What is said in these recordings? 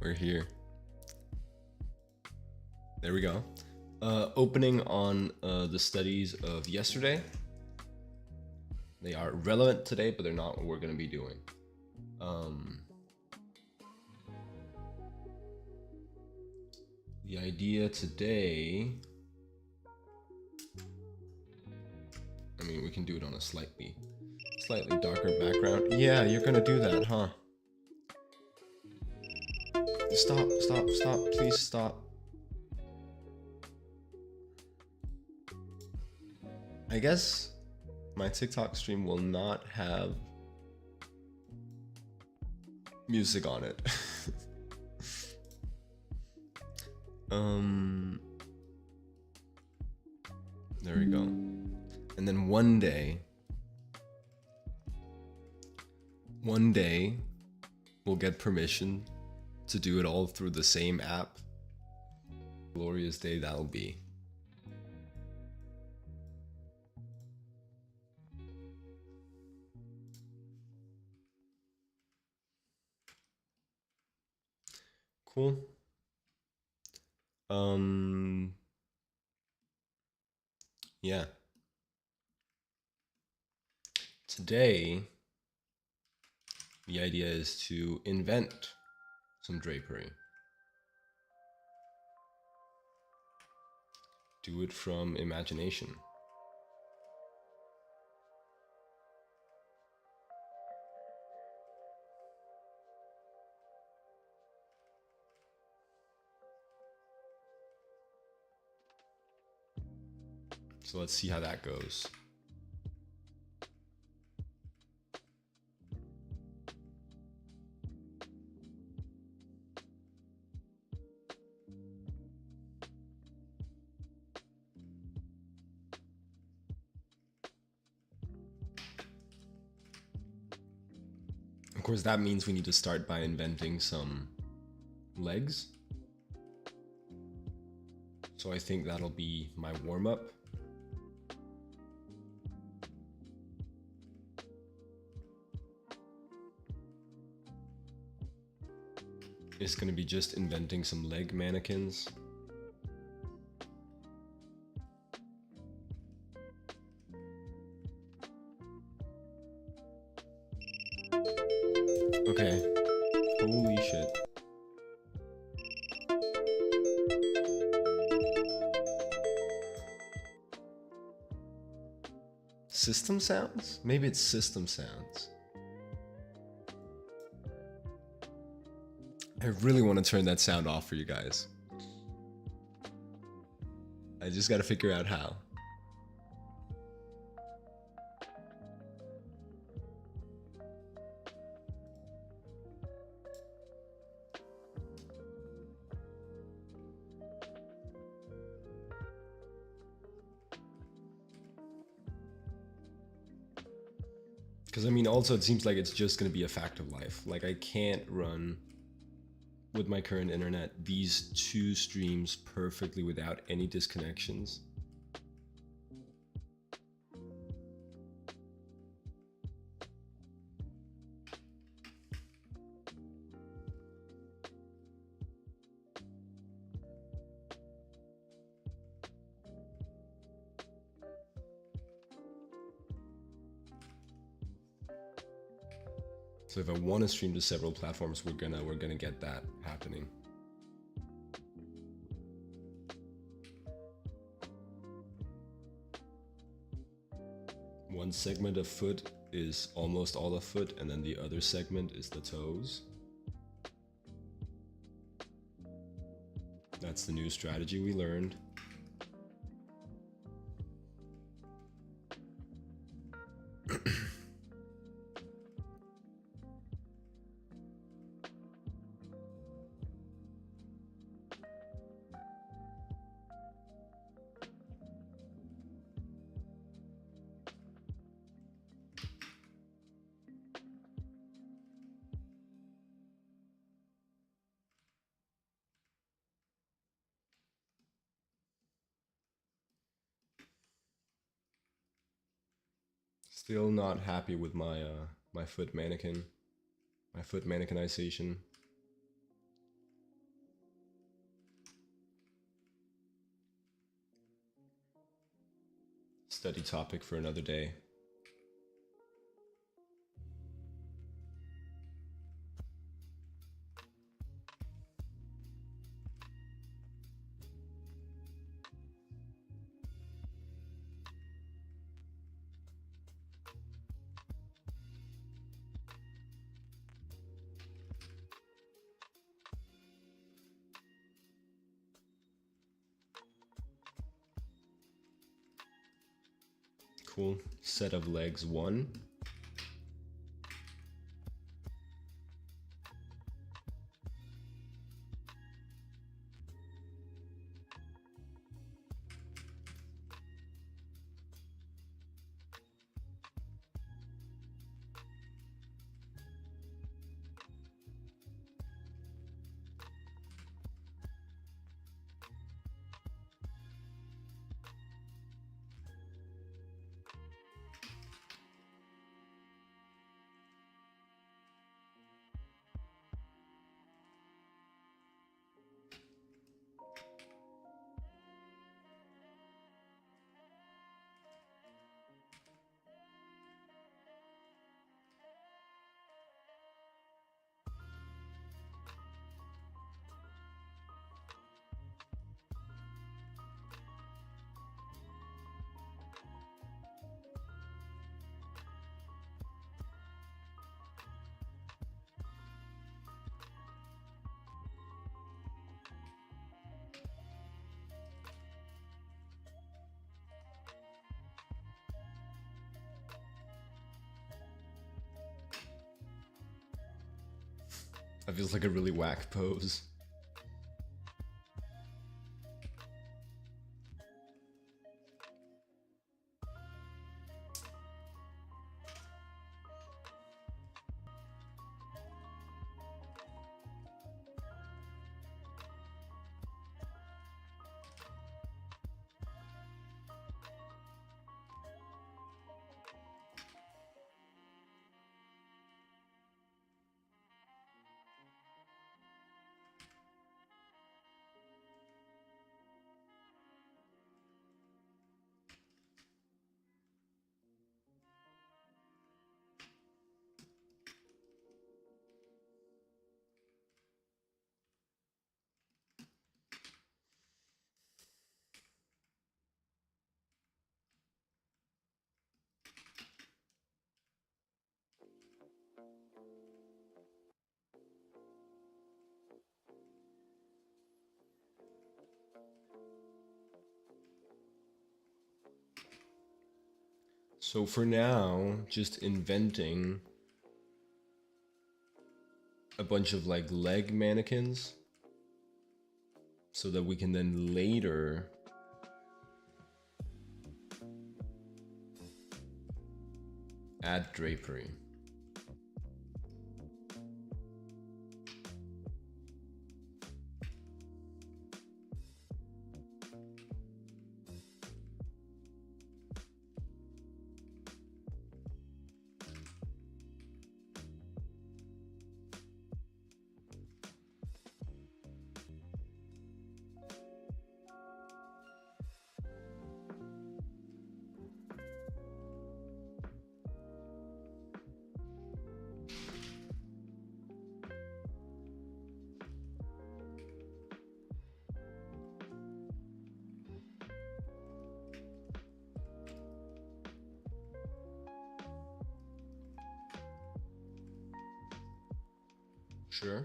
We're here. There we go. Opening on the studies of yesterday. They are relevant today, but they're not what we're going to be doing. The idea today, I mean, we can do it on a slightly darker background. Yeah, you're going to do that, huh? Stop, please stop. I guess my TikTok stream will not have music on it. There we go. And then one day we'll get permission to do it all through the same app. Glorious day that'll be. Cool. Yeah. Today, the idea is to invent some drapery. Do it from imagination. So let's see how that goes. Of course, that means we need to start by inventing some legs. So I think that'll be my warm-up. It's gonna be just inventing some leg mannequins. Okay. Holy shit. System sounds? Maybe it's system sounds. I really want to turn that sound off for you guys. I just gotta figure out how. Because I mean, also it seems like it's just going to be a fact of life. Like I can't run with my current internet these two streams perfectly without any disconnections. So if I want to stream to several platforms, we're gonna get that happening. One segment of foot is almost all of foot, and then the other segment is the toes. That's the new strategy we learned. Still not happy with my my foot mannequin, my foot mannequinization. Study topic for another day. Cool. Set of legs 1. That feels like a really whack pose. So for now, just inventing a bunch of like leg mannequins so that we can then later Add drapery. Sure.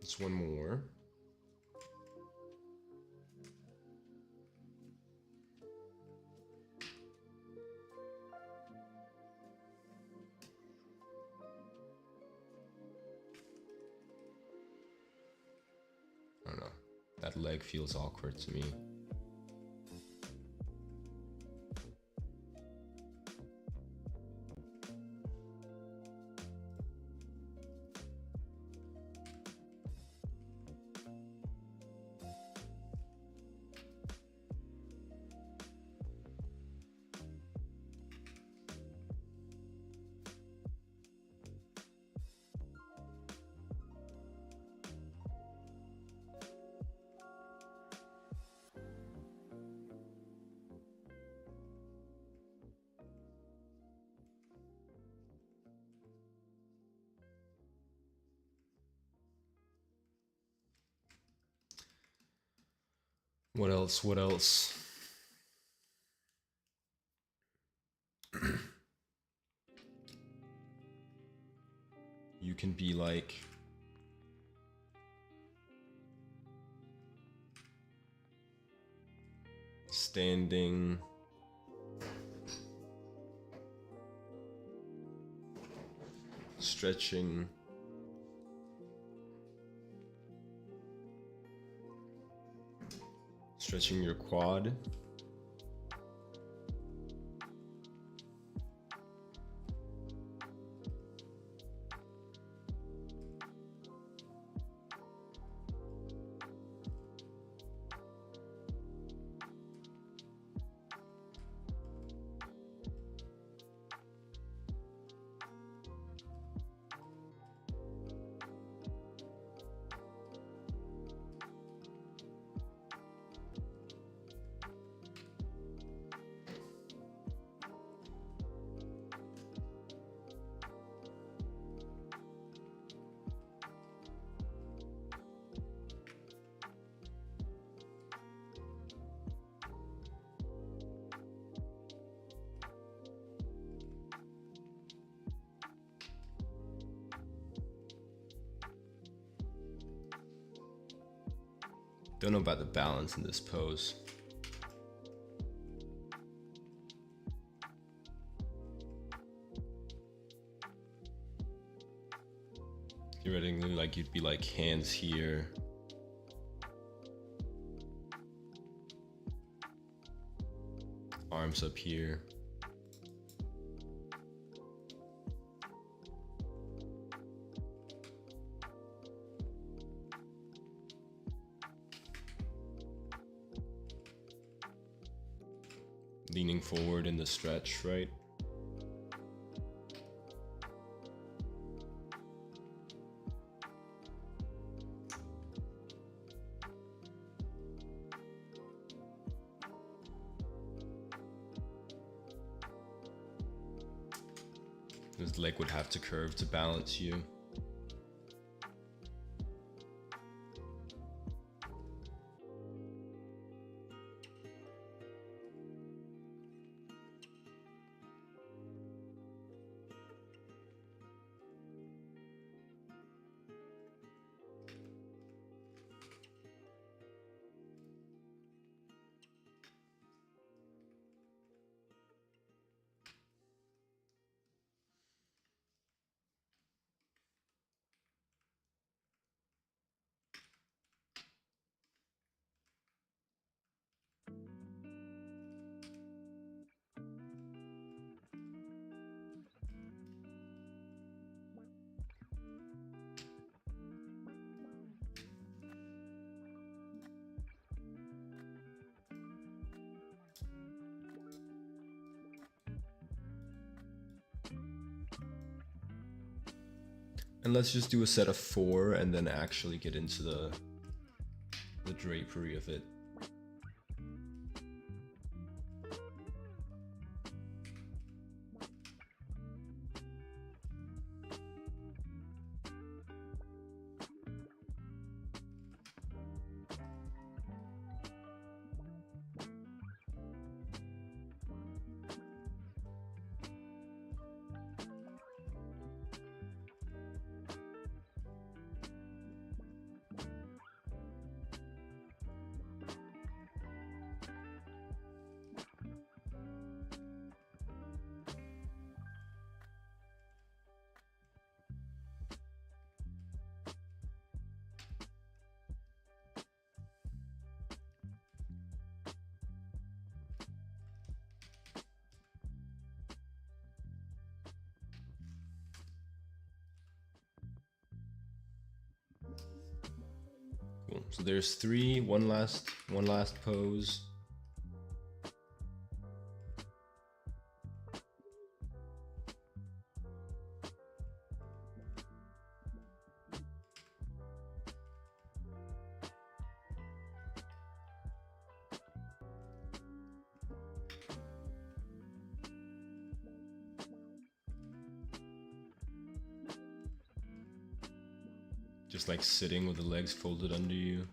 It's one more. I don't know. That leg feels awkward to me. What else? What else? You can be like standing, stretching, stretching your quad. Don't know about the balance in this pose. Theoretically, like you'd be like hands here. Arms up here. Leaning forward in the stretch, right? This leg would have to curve to balance you. And let's just do a set of 4 and then actually get into the drapery of it. Cool. So there's 3, one last pose. Just like sitting with the legs folded under you.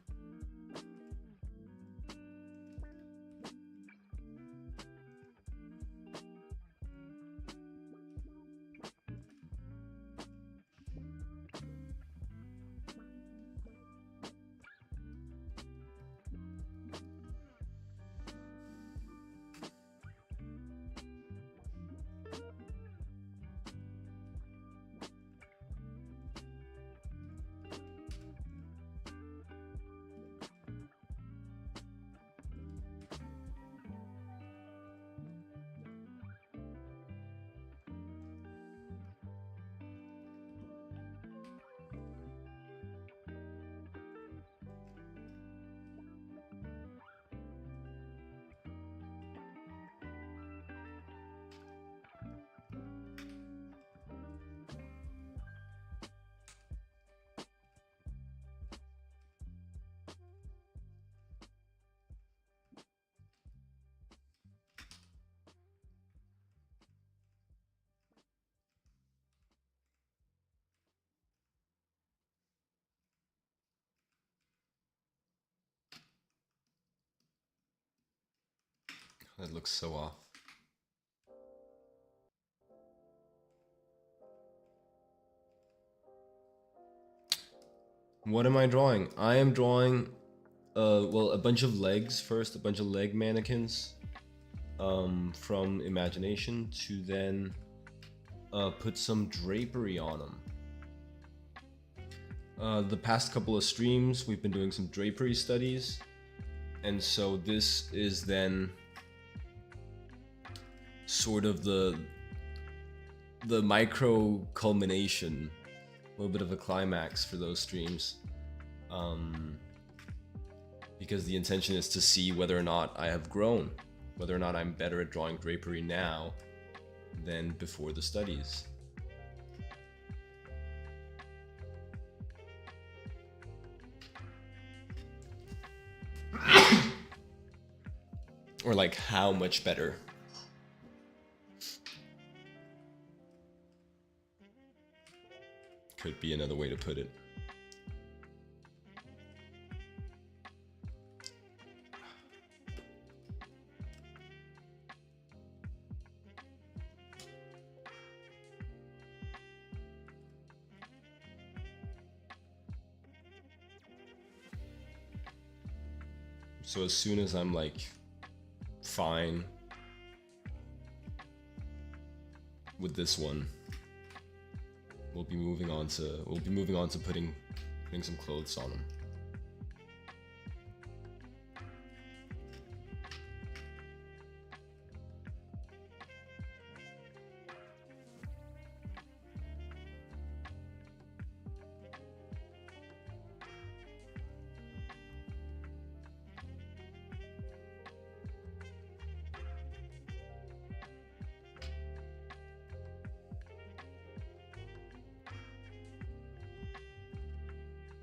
That looks so off. What am I drawing? I am drawing, well, a bunch of legs first, a bunch of leg mannequins from imagination, to then put some drapery on them. The past couple of streams, we've been doing some drapery studies, and so this is then sort of the micro culmination, a little bit of a climax for those streams, because the intention is to see whether or not I have grown, whether or not I'm better at drawing drapery now than before the studies. Or like how much better. Could be another way to put it. So as soon as I'm like fine with this one, we'll be moving on to putting some clothes on them.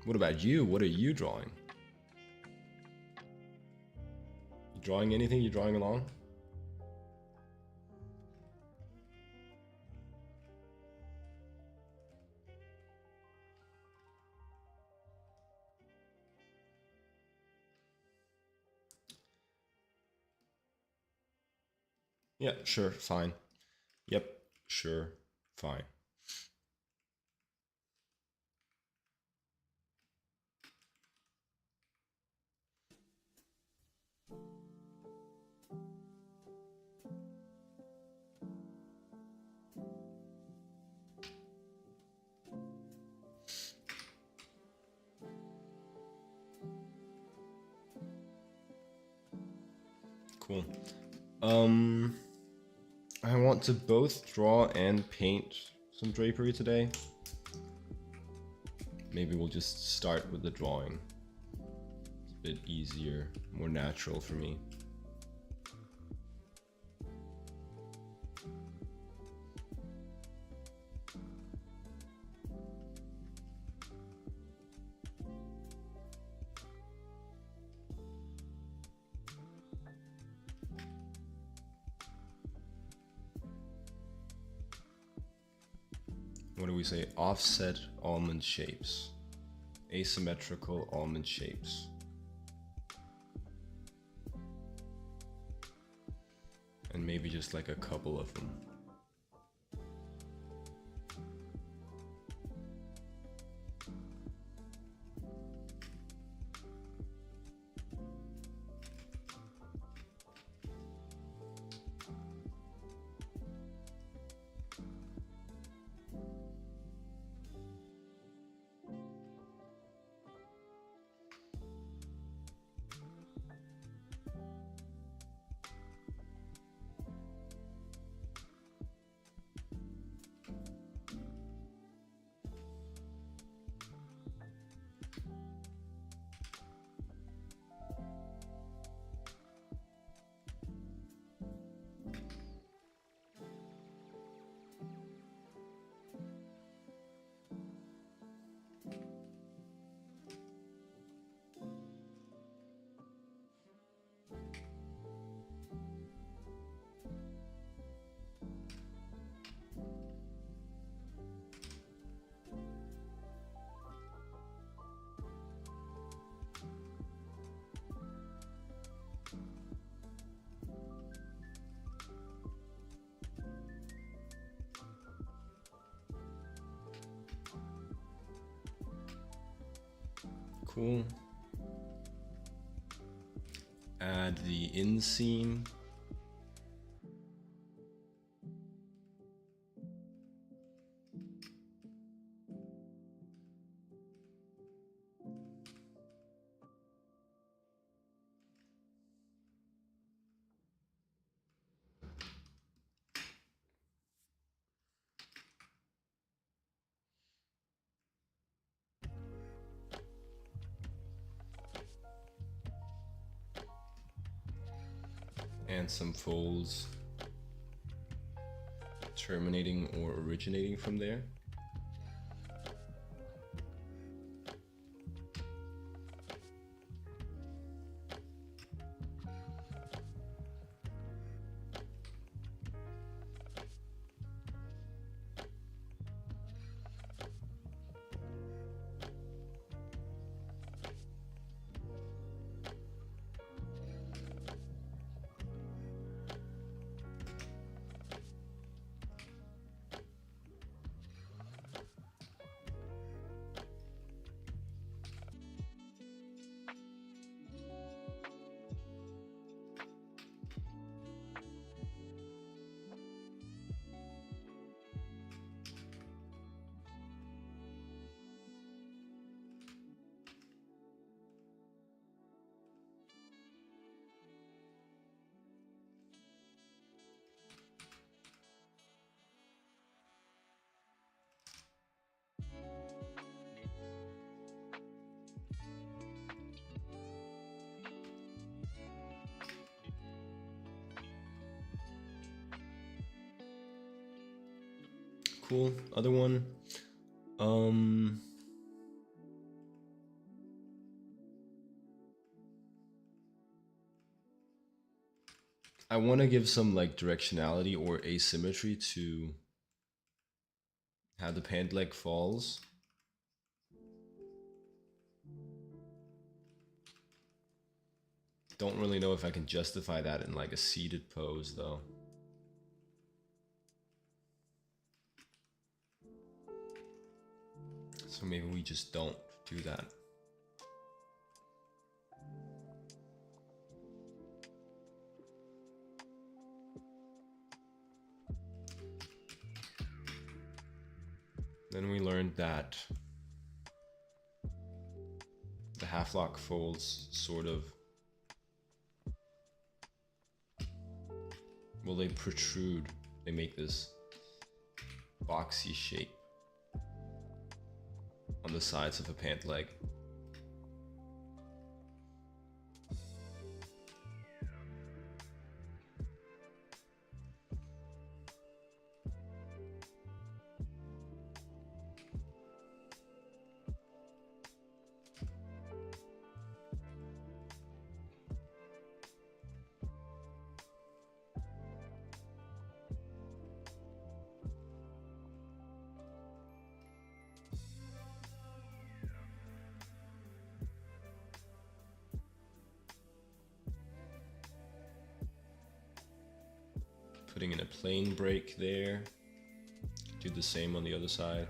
What about you? What are you drawing? You drawing anything? You drawing along? Yeah, sure, fine. Yep, sure, fine. Cool. I want to both draw and paint some drapery today. Maybe we'll just start with the drawing. It's a bit easier, more natural for me. What do we say? Offset almond shapes. Asymmetrical almond shapes. And maybe just like a couple of them. Cool. Add the inseam. And some folds terminating or originating from there. Cool. Other one. I want to give some like directionality or asymmetry to how the pant leg falls. Don't really know if I can justify that in like a seated pose though. So maybe we just don't do that. Then we learned that the half lock folds sort of, well, they protrude. They make this boxy shape on the sides of a pant leg. Putting in a plain break there. Do the same on the other side.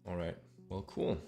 All right, well, cool.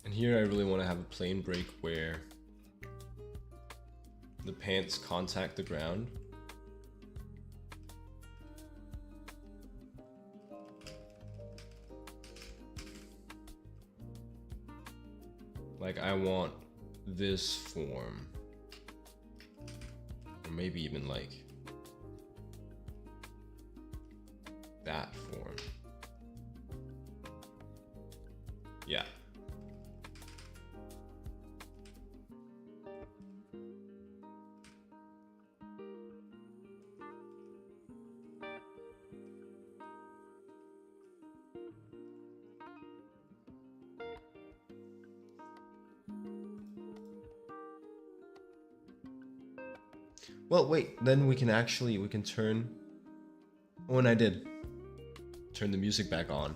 And here I really want to have a plain break where the pants contact the ground. Like I want this form, or maybe even like that form. Yeah. Well, wait, then we can turn, oh, and I did turn the music back on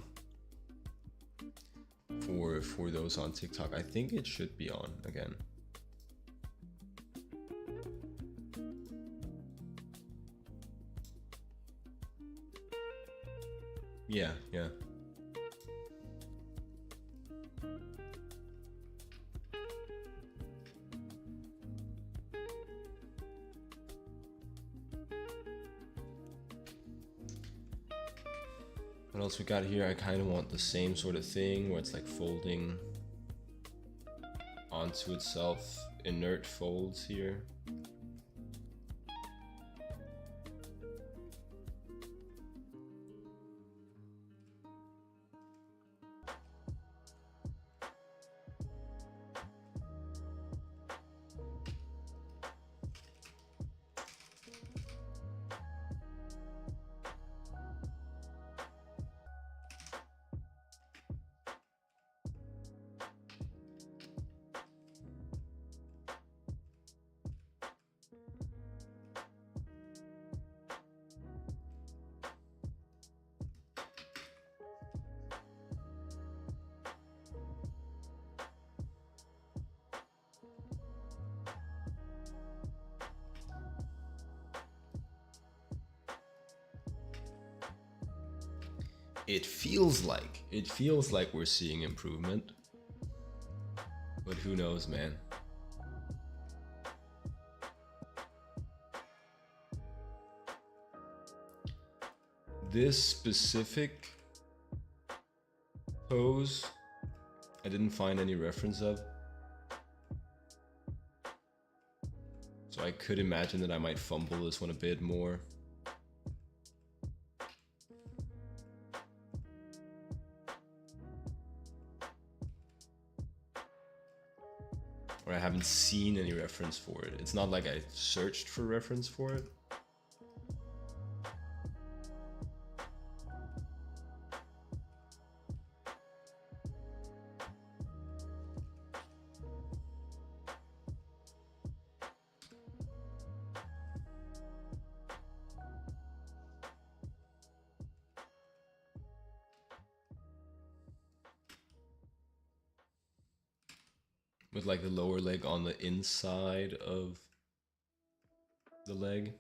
for those on TikTok. I think it should be on again. Yeah, yeah. What else we got here? I kind of want the same sort of thing where it's like folding onto itself, inert folds here. It feels like we're seeing improvement, but who knows, man. This specific pose I didn't find any reference of, so I could imagine that I might fumble this one a bit more. Or I haven't seen any reference for it. It's not like I searched for reference for it. With like the lower leg on the inside of the leg.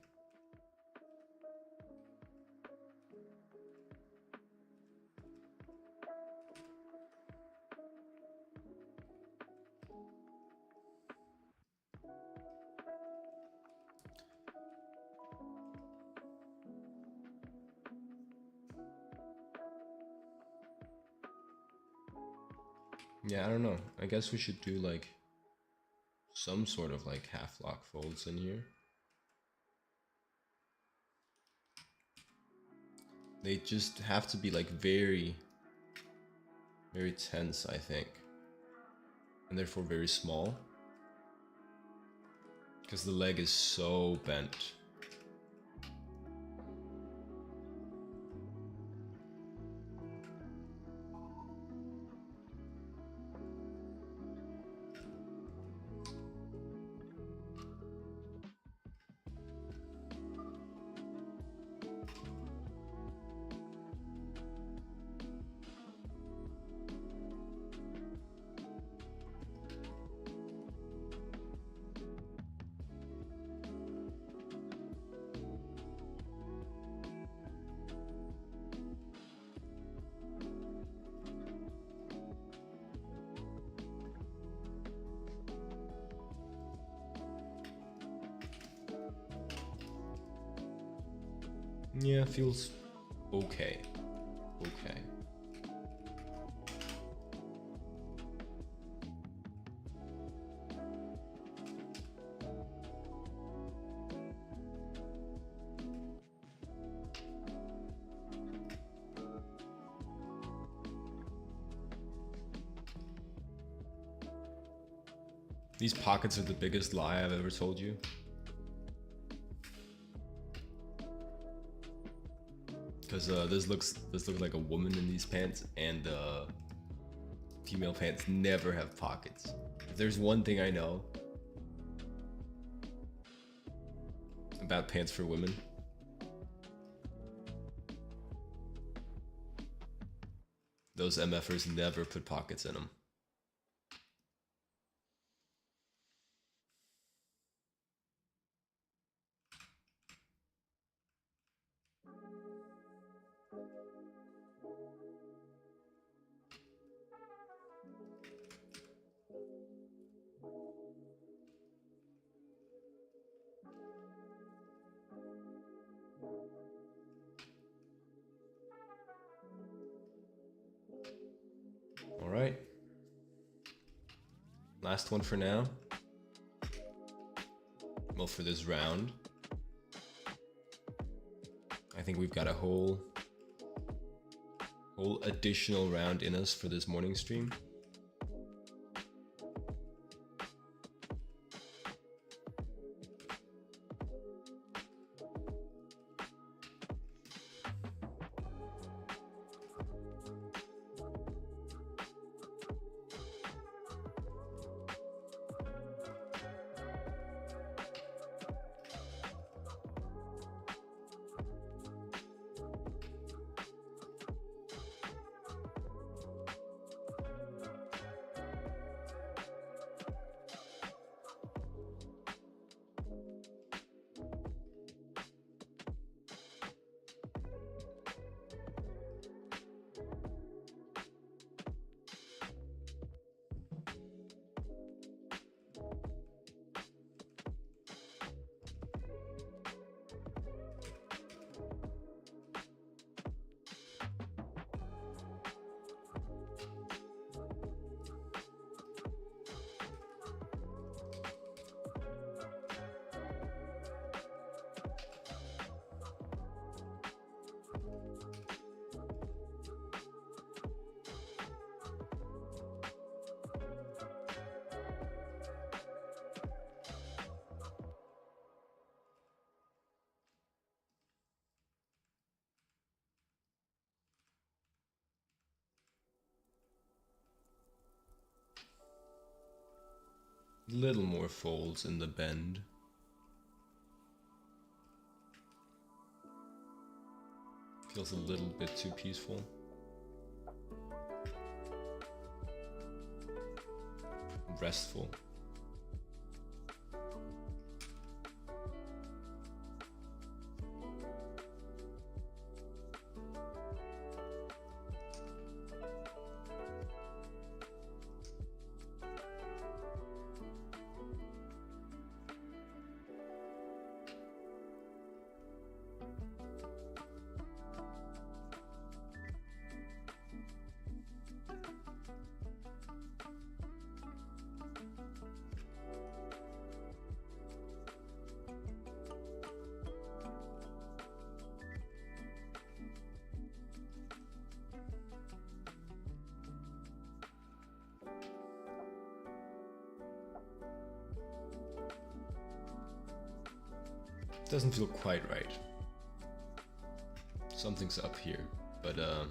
Yeah, I don't know. I guess we should do like some sort of like half lock folds in here. They just have to be like very, very tense, I think. And therefore very small. Because the leg is so bent. Yeah, feels okay. Okay. These pockets are the biggest lie I've ever told you. Because this looks like a woman in these pants, and female pants never have pockets. If there's one thing I know about pants for women, those MFers never put pockets in them. Last one for now. Well, for this round. I think we've got a whole additional round in us for this morning stream. Little more folds in the bend. Feels a little bit too peaceful. Restful. Doesn't feel quite right. Something's up here, but well,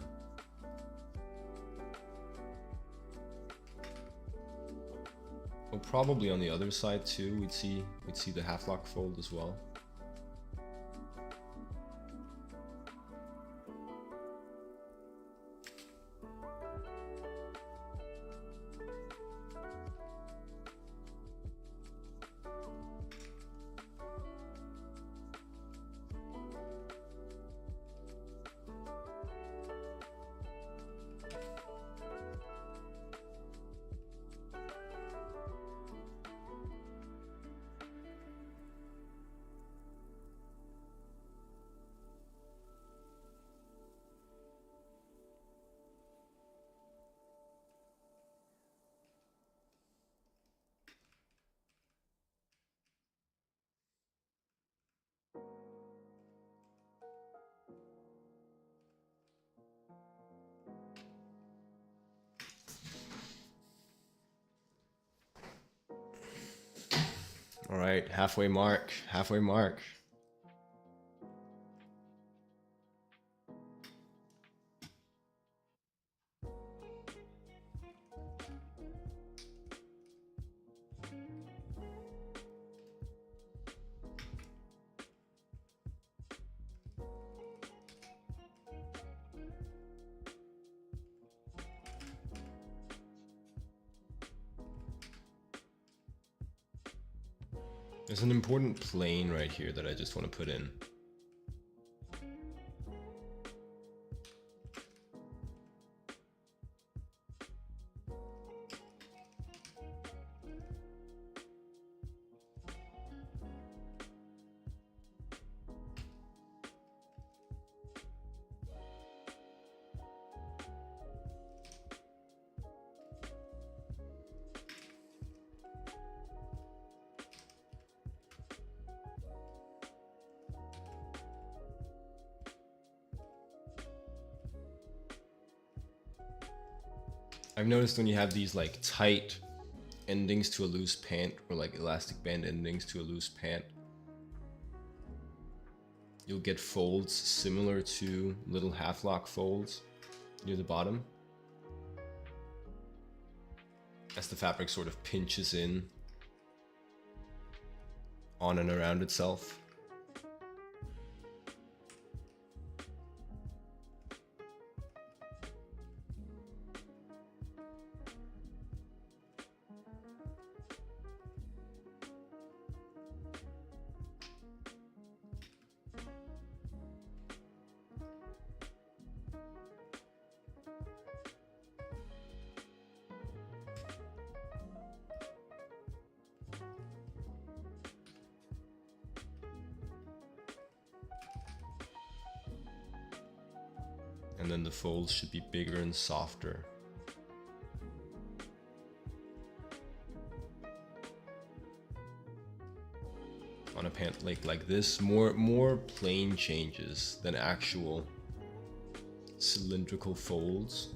probably on the other side too. We'd see the half lock fold as well. All right, halfway mark, halfway mark. There's an important plane right here that I just want to put in. I've noticed when you have these like tight endings to a loose pant, or like elastic band endings to a loose pant, you'll get folds similar to little half lock folds near the bottom as the fabric sort of pinches in on and around itself. And then the folds should be bigger and softer. On a pant like this, more plane changes than actual cylindrical folds.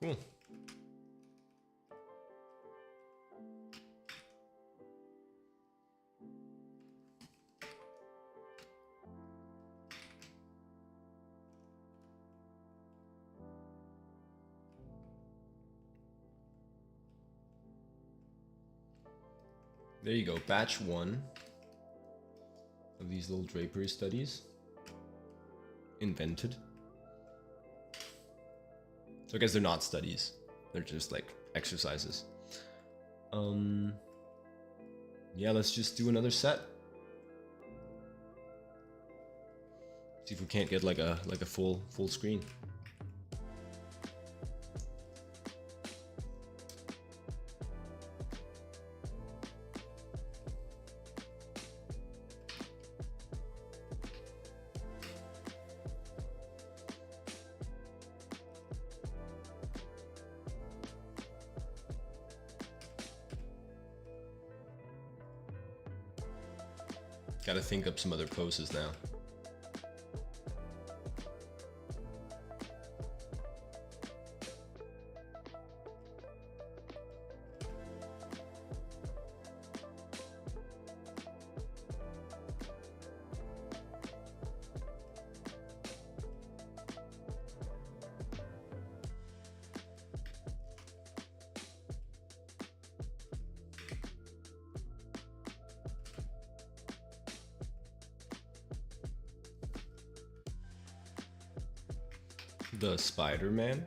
Cool. There you go, batch 1 of these little drapery studies invented. So I guess they're not studies, they're just like exercises. Yeah, let's just do another set. See if we can't get like a full screen. Gotta think up some other poses now. The Spider-Man.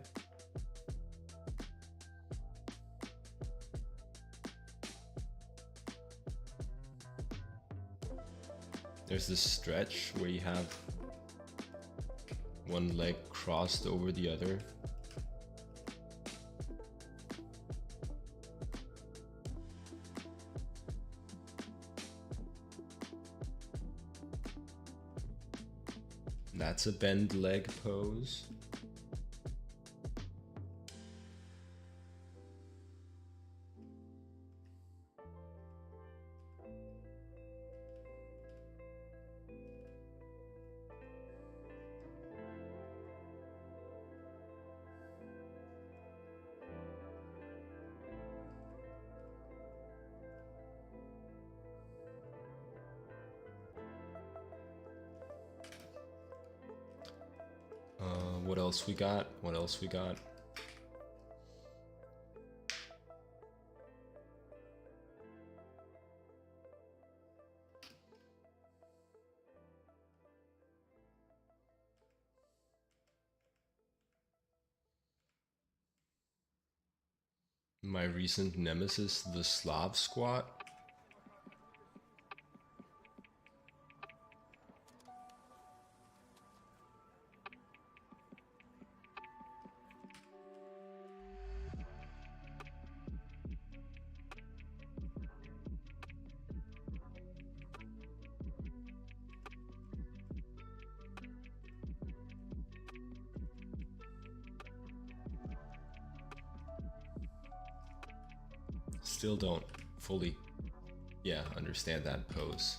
There's this stretch where you have one leg crossed over the other. That's a bend leg pose. What else we got? What else we got? My recent nemesis, the Slav squat. Still don't fully, understand that pose.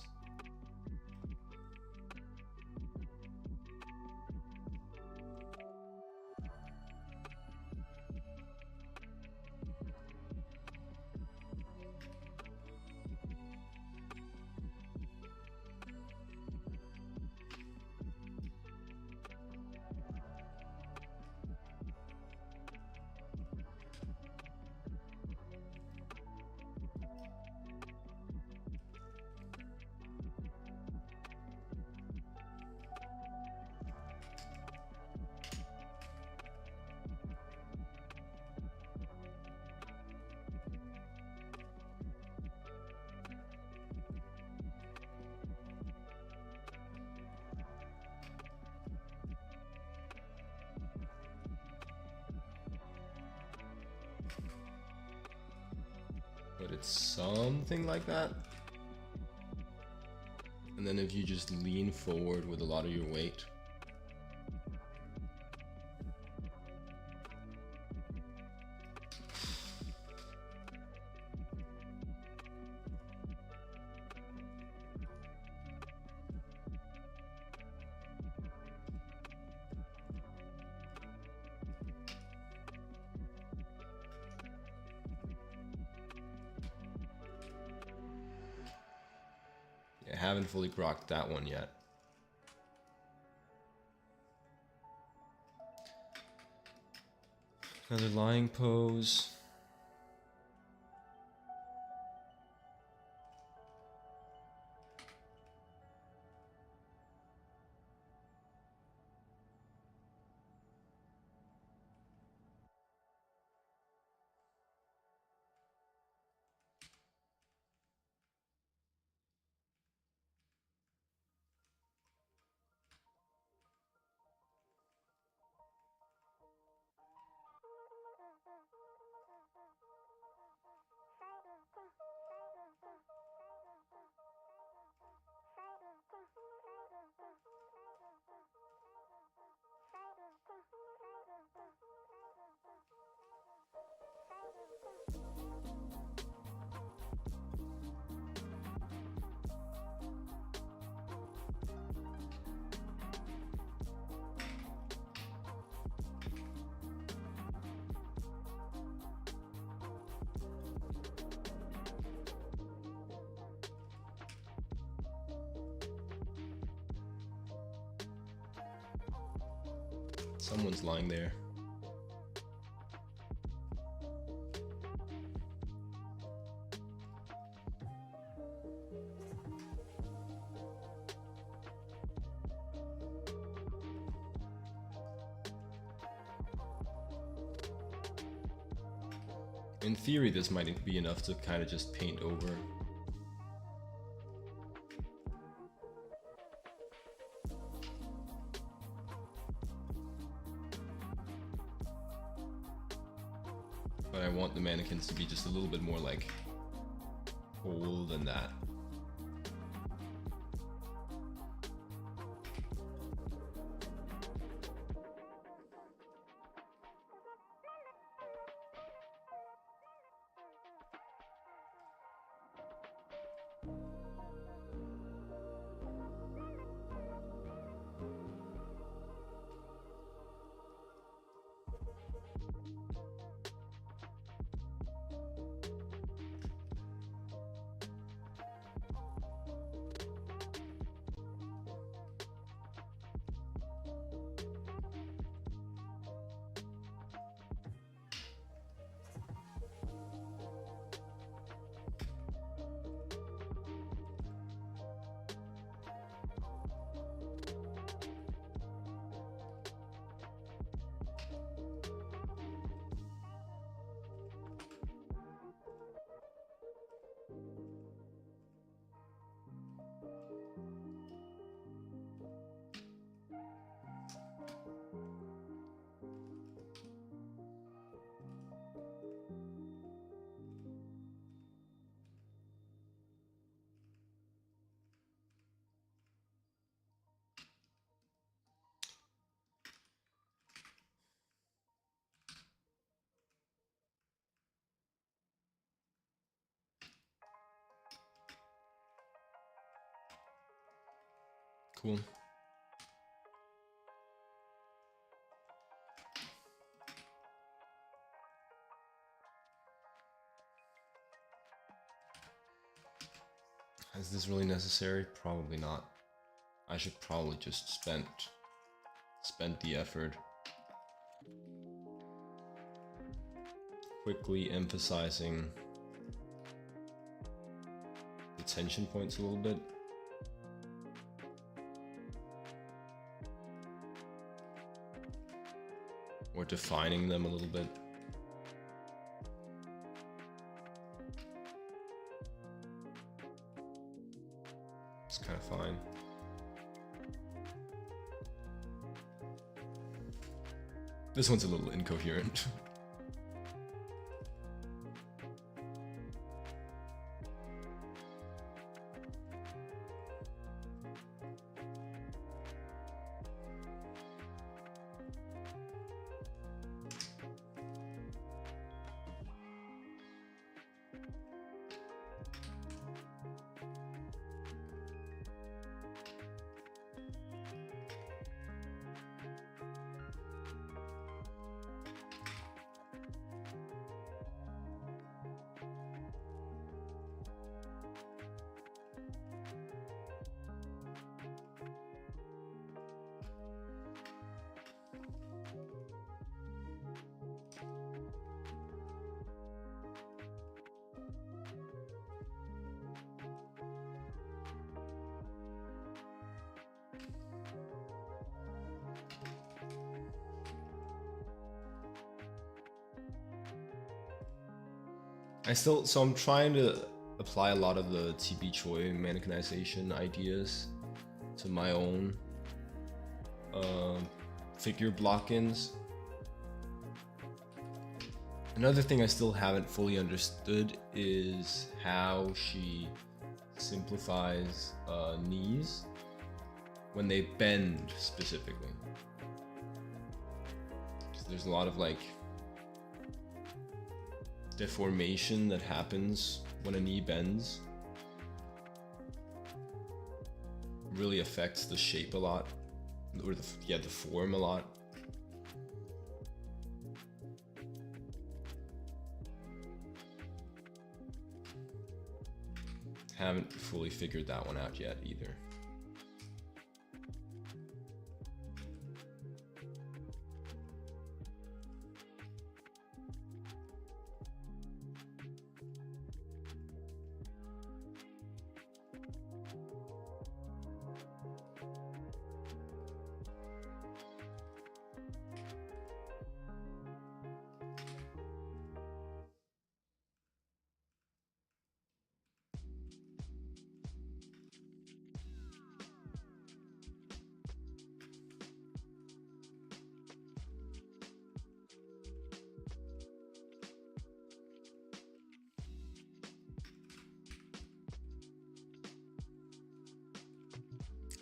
But it's something like that. And then if you just lean forward with a lot of your weight. I haven't fully grokked that one yet. Another lying pose. Someone's lying there. In theory, this might be enough to kind of just paint over. But I want the mannequins to be just a little bit more like whole than that. Cool. Is this really necessary? Probably not. I should probably just spent the effort. Quickly emphasizing the tension points a little bit. Or defining them a little bit. It's kind of fine. This one's a little incoherent. So I'm trying to apply a lot of the TB Choi mannequinization ideas to my own figure block-ins. Another thing I still haven't fully understood is how she simplifies knees when they bend specifically. So there's a lot of like deformation that happens when a knee bends. Really affects the shape a lot, or the form a lot. Haven't fully figured that one out yet either.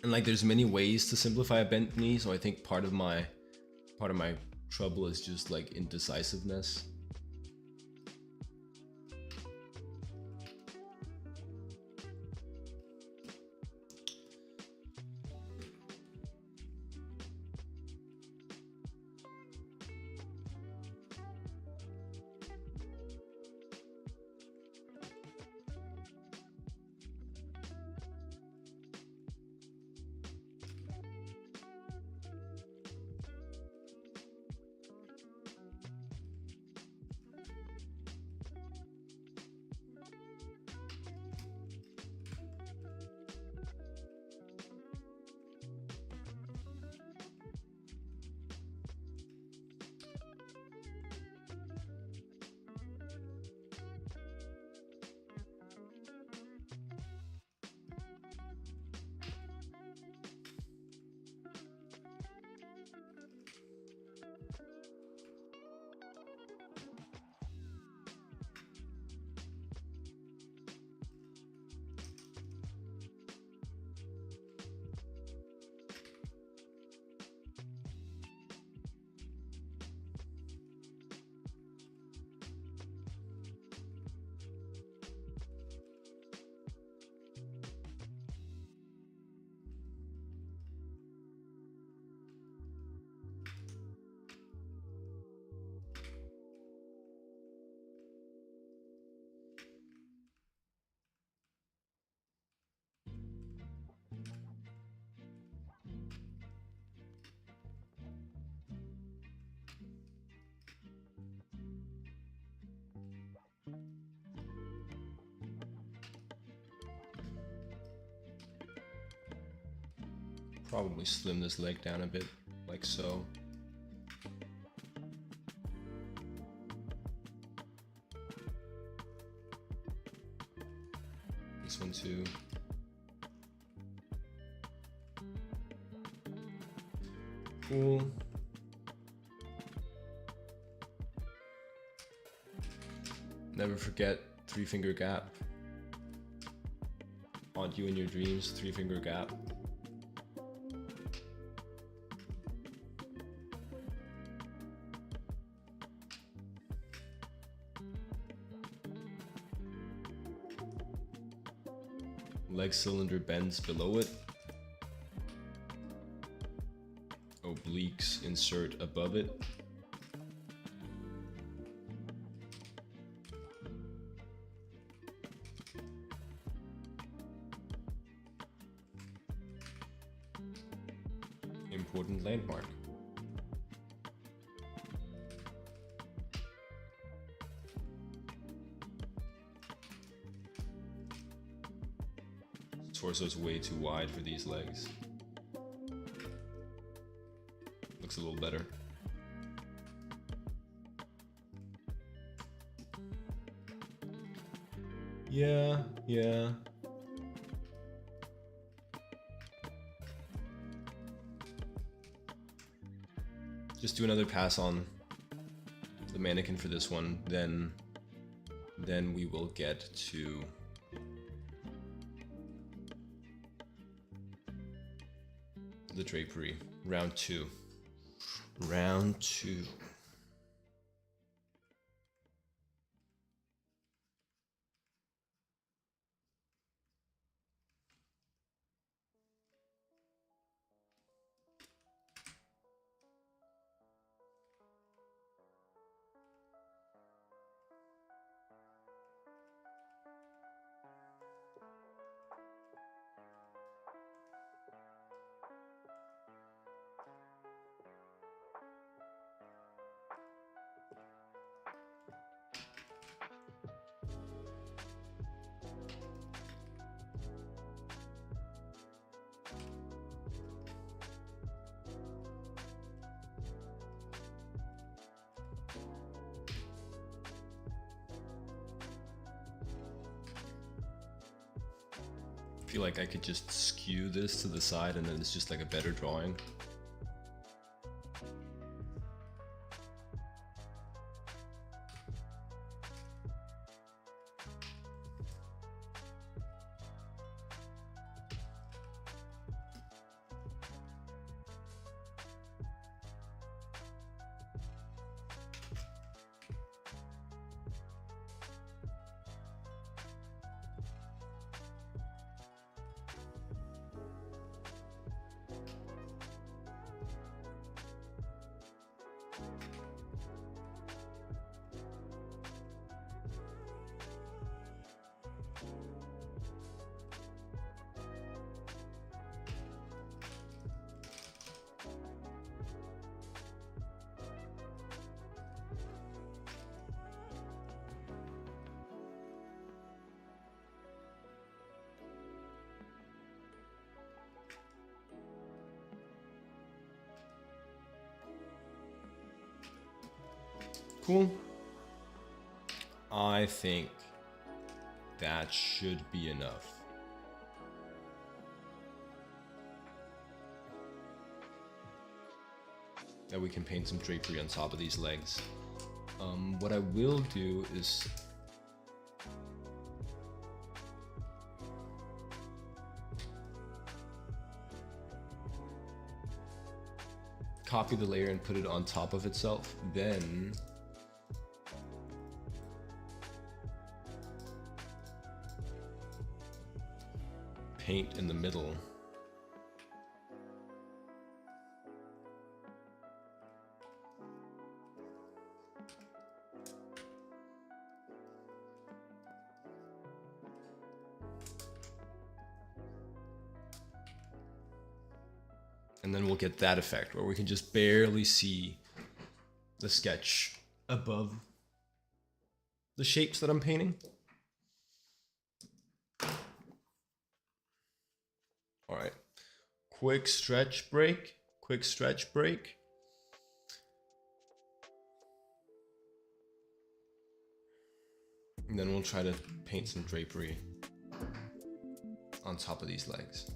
And like there's many ways to simplify a bent knee, so I think part of my trouble is just like indecisiveness. probably slim this leg down a bit, like so. This one too. Cool. Never forget 3-finger gap. Haunt you in your dreams, 3-finger gap. Leg cylinder bends below it. Obliques insert above it. Important landmark. Torso's way too wide for these legs. Looks a little better. Yeah. Just do another pass on the mannequin for this one, then we will get to the drapery. Round 2. Round 2. I feel like I could just skew this to the side and then it's just like a better drawing. Cool. I think that should be enough. Now we can paint some drapery on top of these legs. What I will do is copy the layer and put it on top of itself, then paint in the middle. And then we'll get that effect where we can just barely see the sketch above the shapes that I'm painting. All right, quick stretch break. Quick stretch break. And then we'll try to paint some drapery on top of these legs.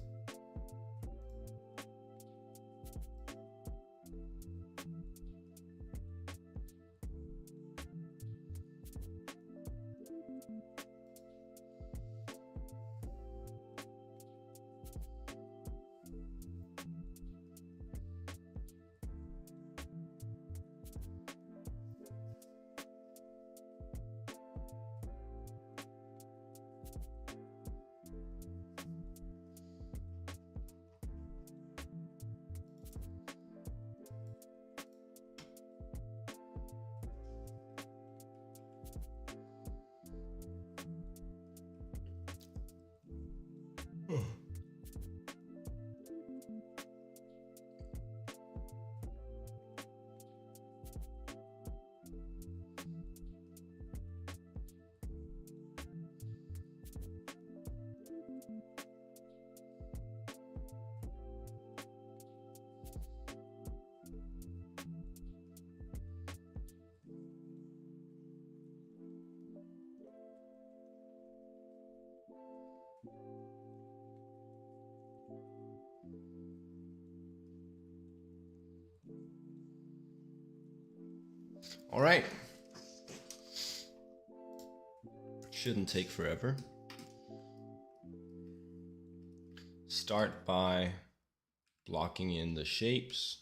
All right. Shouldn't take forever. Start by blocking in the shapes.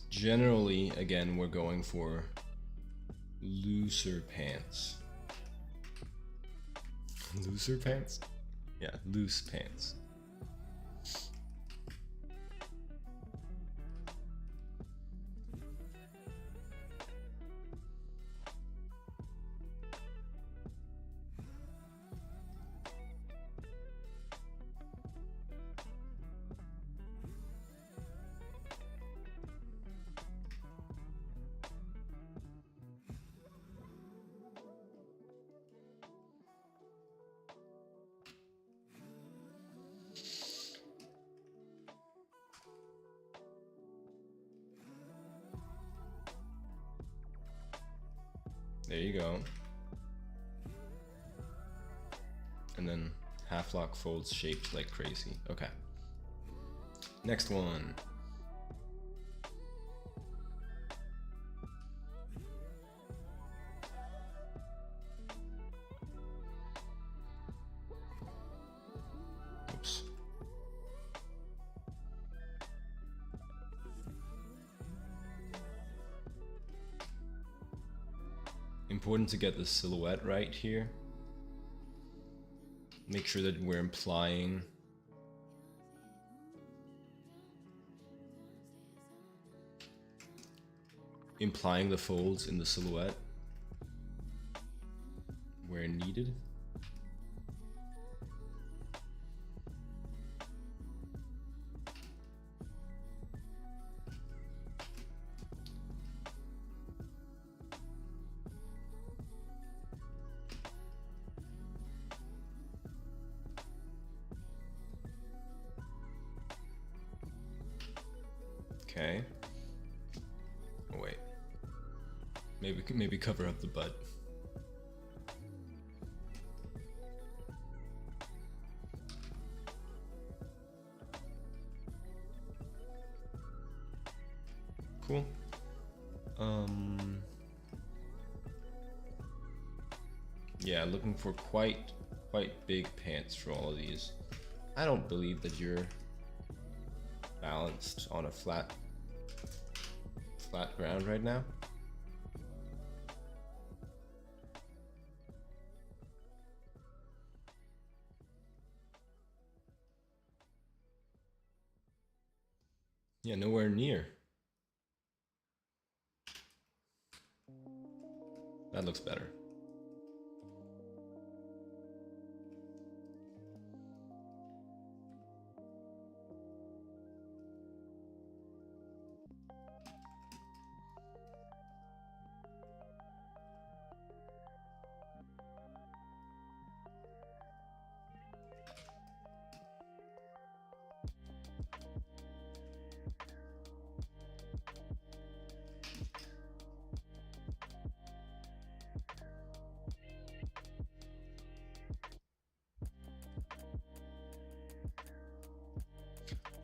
Generally, again, we're going for looser pants. Looser pants? Yeah, loose pants. There you go. And then half lock folds shaped like crazy. Okay. Next one. Oops. Important to get the silhouette right here. Make sure that we're implying the folds in the silhouette where needed. Okay. Oh wait. Maybe cover up the butt. Cool. Yeah, looking for quite big pants for all of these. I don't believe that you're balanced on a flat ground right now. Yeah, nowhere near. That looks better.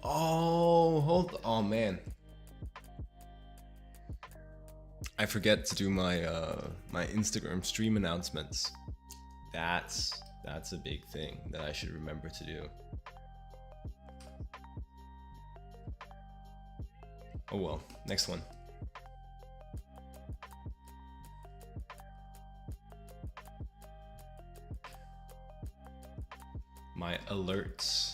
Oh, oh man. I forget to do my my Instagram stream announcements. That's a big thing that I should remember to do. Oh well, next one. My alerts.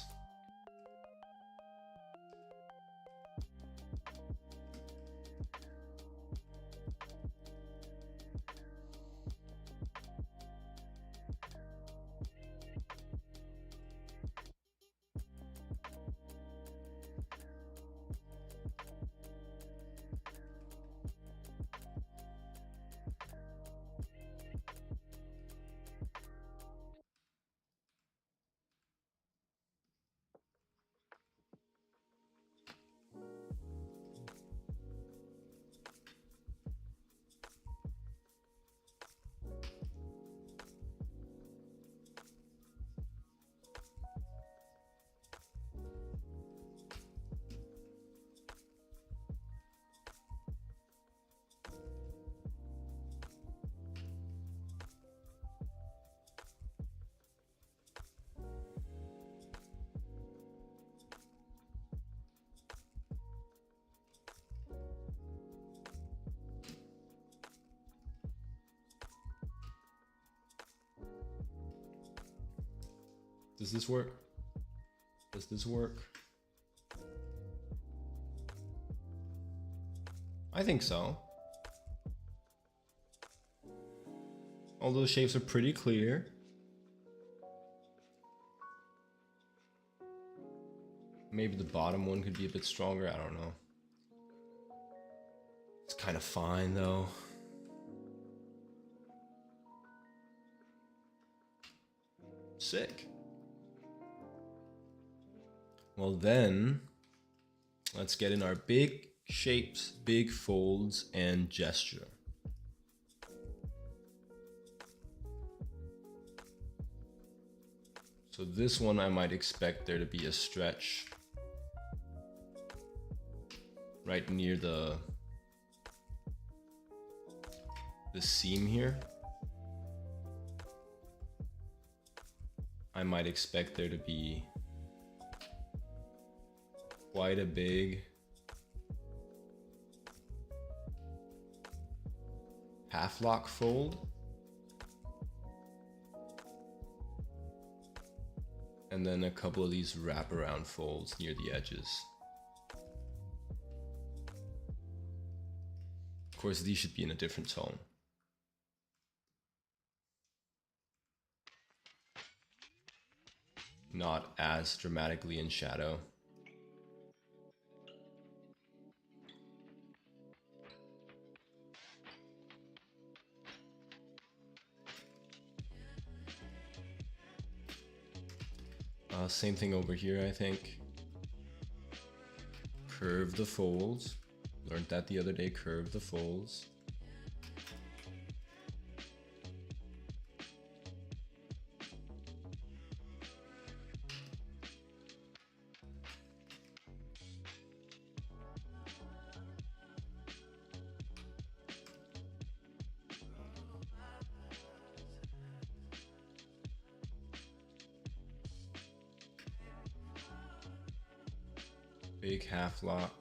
Does this work? Does this work? I think so. All those shapes are pretty clear. Maybe the bottom one could be a bit stronger, I don't know. It's kind of fine though. Sick. Well then, let's get in our big shapes, big folds, and gesture. So this one I might expect there to be a stretch right near the seam here. I might expect there to be quite a big half lock fold. And then a couple of these wraparound folds near the edges. Of course, these should be in a different tone. Not as dramatically in shadow. Same thing over here, I think. Curve the folds. Learned that the other day, curve the folds. Big half lock.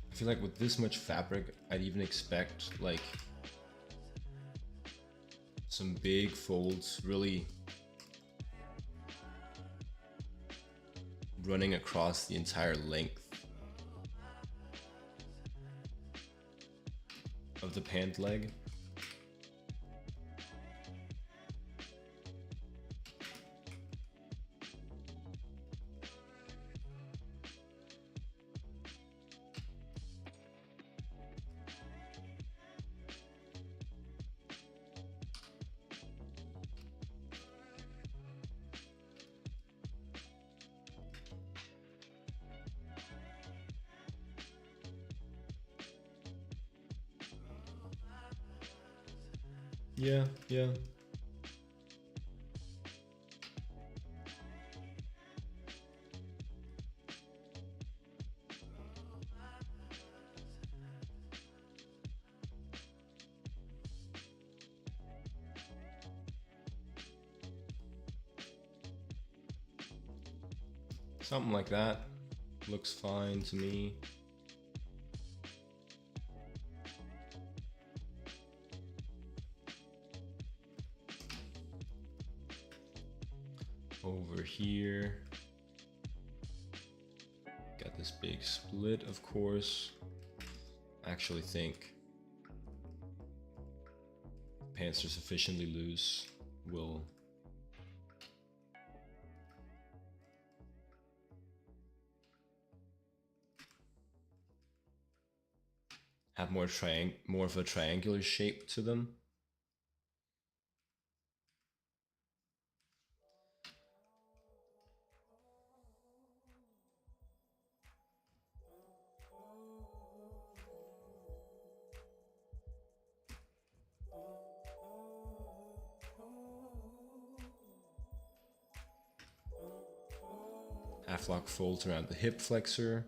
I feel like with this much fabric, I'd even expect like some big folds really running across the entire length of the pant leg. Yeah, yeah. Something like that. Looks fine to me. Over here, got this big split, of course. I actually think pants are sufficiently loose. Will have more of a triangular shape to them. Half lock folds around the hip flexor.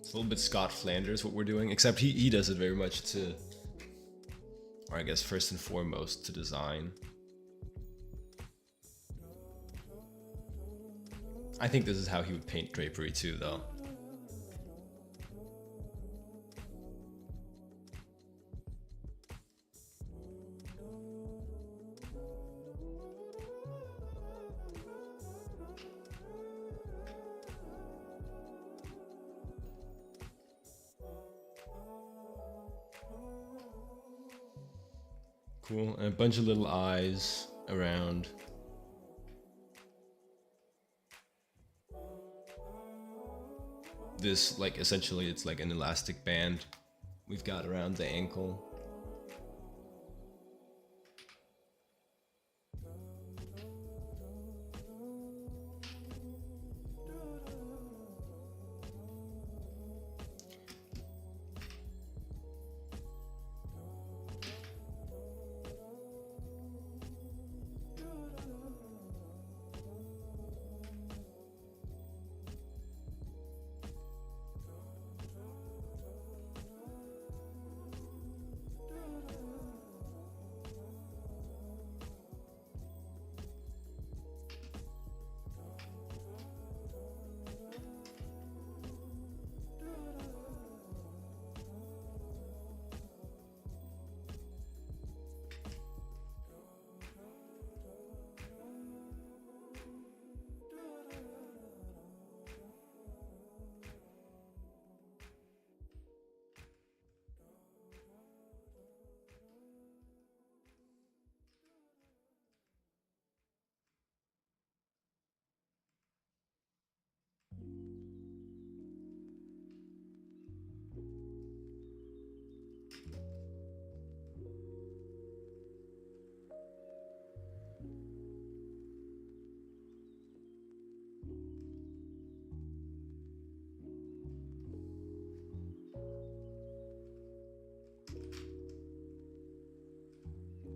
It's a little bit Scott Flanders what we're doing, except he does it very much to, or I guess first and foremost, to design. I think this is how he would paint drapery too, though. Cool, and a bunch of little eyes around. This, like, essentially it's like an elastic band we've got around the ankle.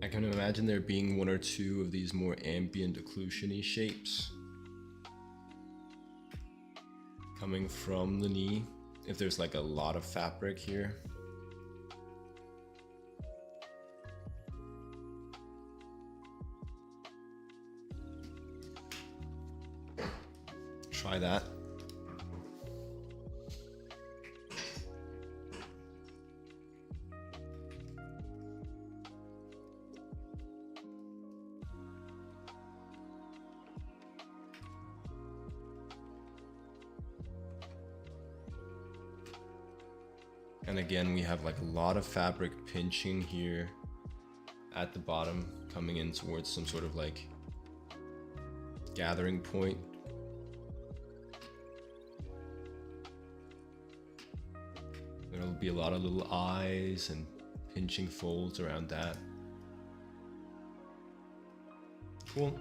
I can imagine there being one or two of these more ambient occlusion-y shapes coming from the knee, if there's like a lot of fabric here. Try that. And again, we have like a lot of fabric pinching here at the bottom, coming in towards some sort of like gathering point. There'll be a lot of little eyes and pinching folds around that. Cool.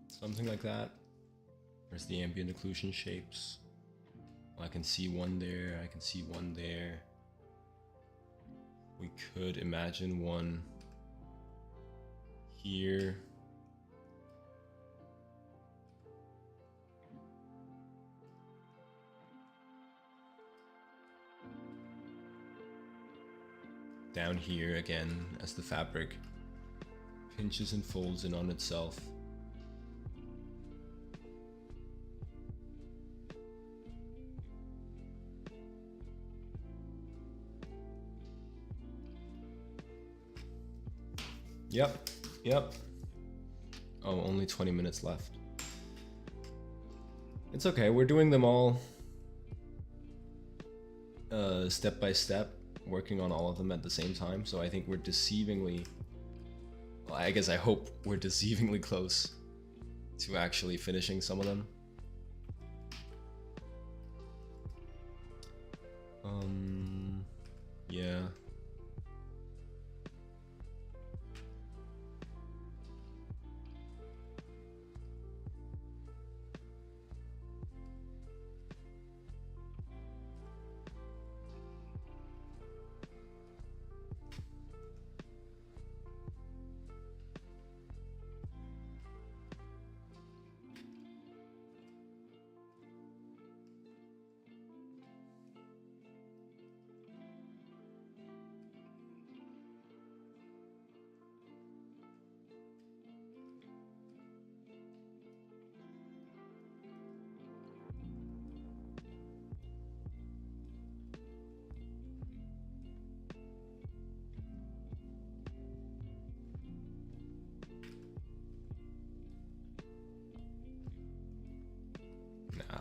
Something like that. There's the ambient occlusion shapes. I can see one there, I can see one there. We could imagine one here. Down here again, as the fabric pinches and folds in on itself. Yep. Oh, only 20 minutes left. It's okay, we're doing them all step by step, working on all of them at the same time, so I think we're deceivingly, well, I guess I hope we're deceivingly close to actually finishing some of them. Yeah.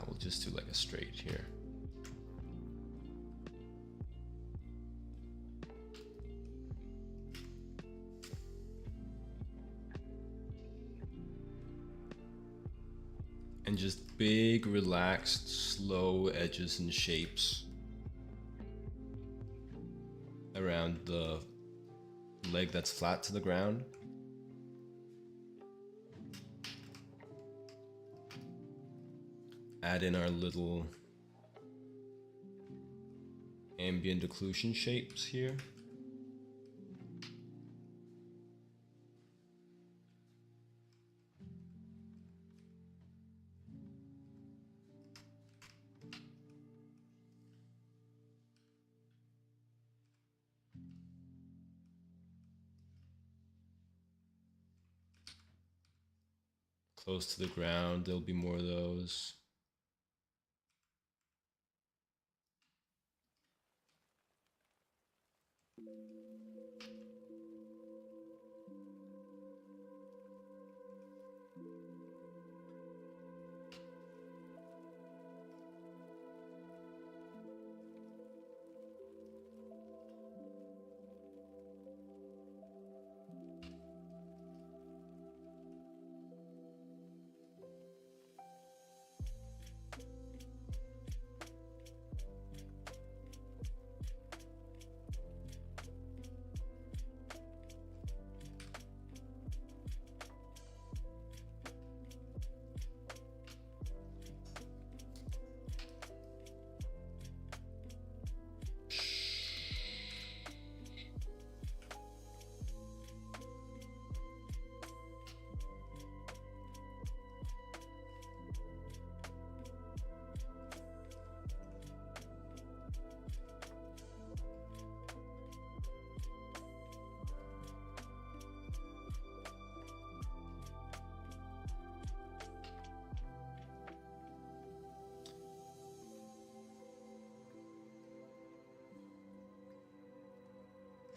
We'll just do like a straight here. And just big, relaxed, slow edges and shapes around the leg that's flat to the ground. Add in our little ambient occlusion shapes here. Close to the ground, there'll be more of those.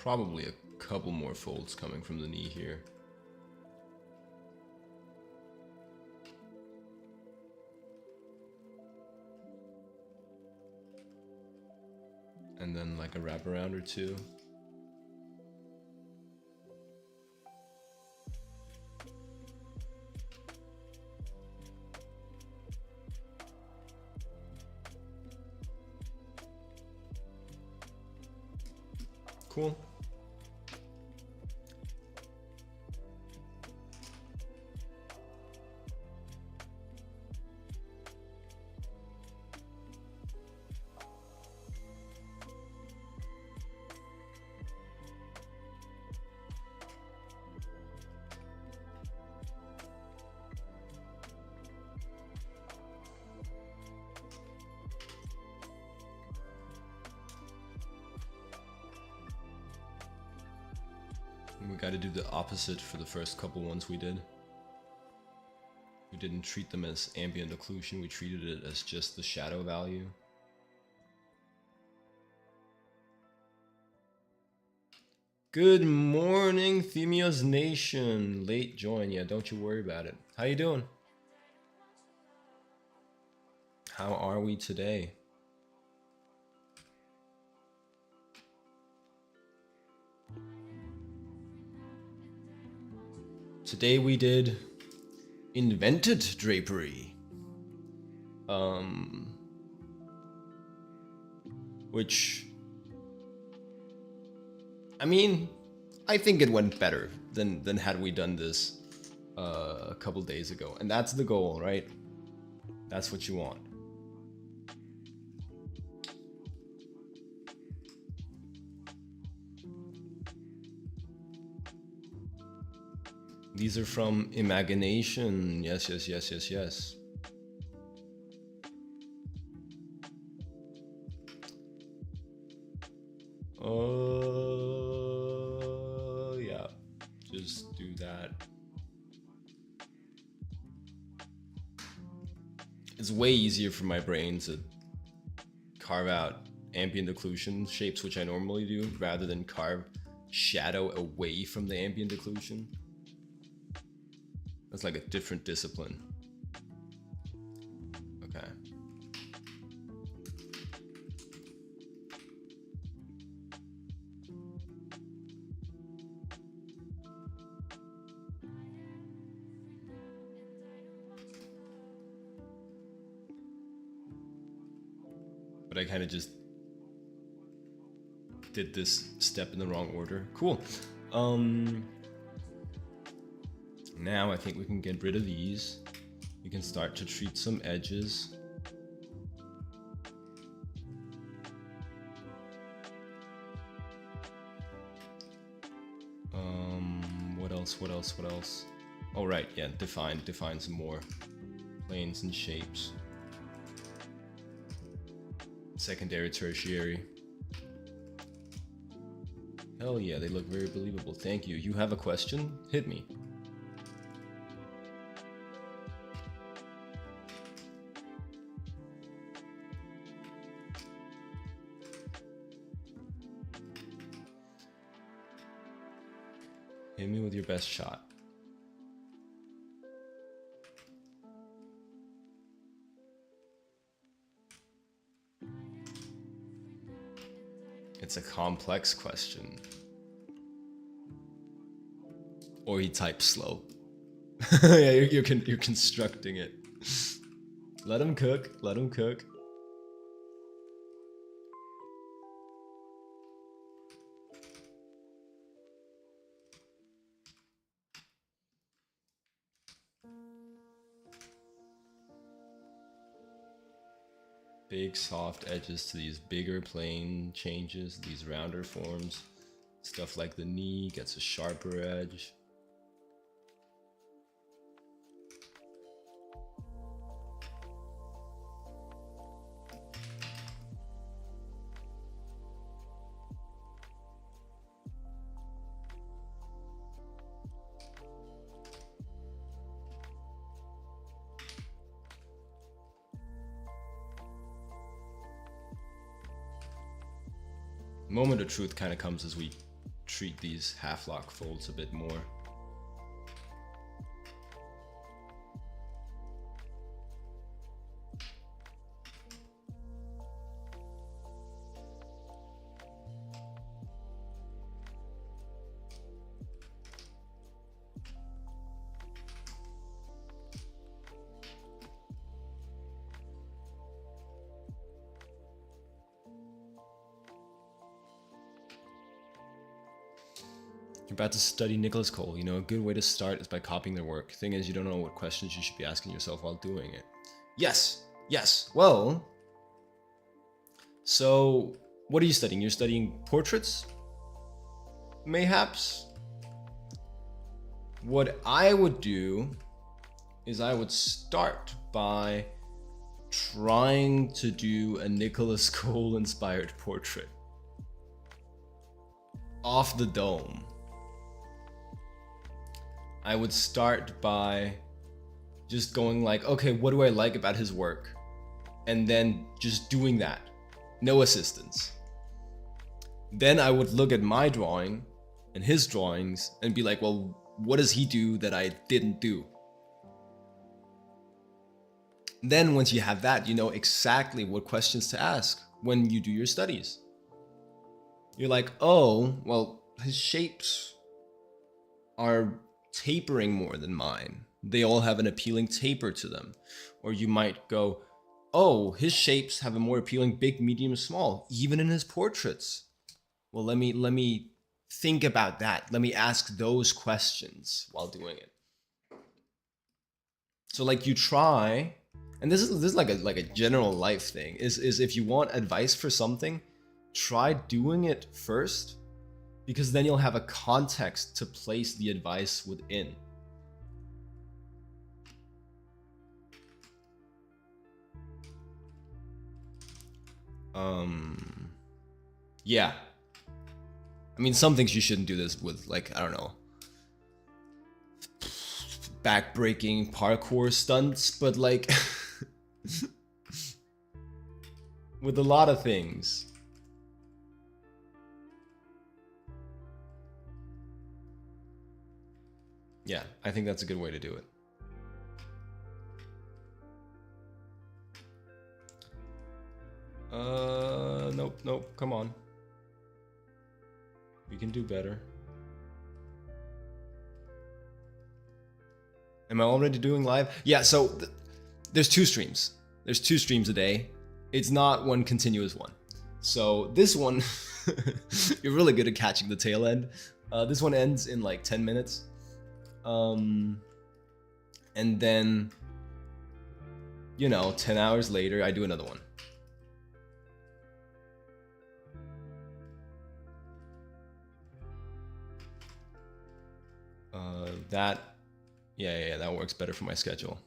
probably a couple more folds coming from the knee here. And then like a wraparound or two. Cool. We got to do the opposite for the first couple ones we did. We didn't treat them as ambient occlusion, we treated it as just the shadow value. Good morning, Themios Nation. Late join, yeah, don't you worry about it. How you doing? How are we today? Today we did invented drapery. Which, I mean, I think it went better than had we done this a couple days ago. And that's the goal, right? That's what you want. These are from Imagination. Yes, yes, yes, yes, yes. Yeah. Just do that. It's way easier for my brain to carve out ambient occlusion shapes, which I normally do, rather than carve shadow away from the ambient occlusion. That's like a different discipline. Okay. But I kind of just did this step in the wrong order. Cool. Now I think we can get rid of these. We can start to treat some edges. What else? Oh right, yeah, define some more planes and shapes. Secondary, tertiary. Hell yeah, they look very believable. Thank you. You have a question? Hit me. Hit me with your best shot. It's a complex question. Or he types slow. Yeah, you're constructing it. Let him cook. Let him cook. Big soft edges to these bigger plane changes, these rounder forms. Stuff like the knee gets a sharper edge. Moment of truth kind of comes as we treat these half lock folds a bit more. You're about to study Nicholas Cole. You know, a good way to start is by copying their work. Thing is, you don't know what questions you should be asking yourself while doing it. Yes, yes. Well, so what are you studying? You're studying portraits? Mayhaps? What I would do is I would start by trying to do a Nicholas Cole inspired portrait off the dome. I would start by just going like, okay, what do I like about his work? And then just doing that. No assistance. Then I would look at my drawing and his drawings and be like, well, what does he do that I didn't do? Then once you have that, you know exactly what questions to ask when you do your studies. You're like, oh, well, his shapes are tapering more than mine. They all have an appealing taper to them. Or you might go, oh, his shapes have a more appealing big, medium, small, even in his portraits. Well, let me think about that. Let me ask those questions while doing it. So like you try, and this is like a general life thing, is if you want advice for something, try doing it first, because then you'll have a context to place the advice within. Yeah. I mean, some things you shouldn't do this with, like, I don't know, back-breaking parkour stunts, but like, with a lot of things. Yeah, I think that's a good way to do it. Nope, come on. We can do better. Am I already doing live? Yeah, so there's two streams. There's 2 streams a day. It's not one continuous one. So this one, you're really good at catching the tail end. This one ends in like 10 minutes. And then, you know, 10 hours later, I do another one. Yeah, that works better for my schedule.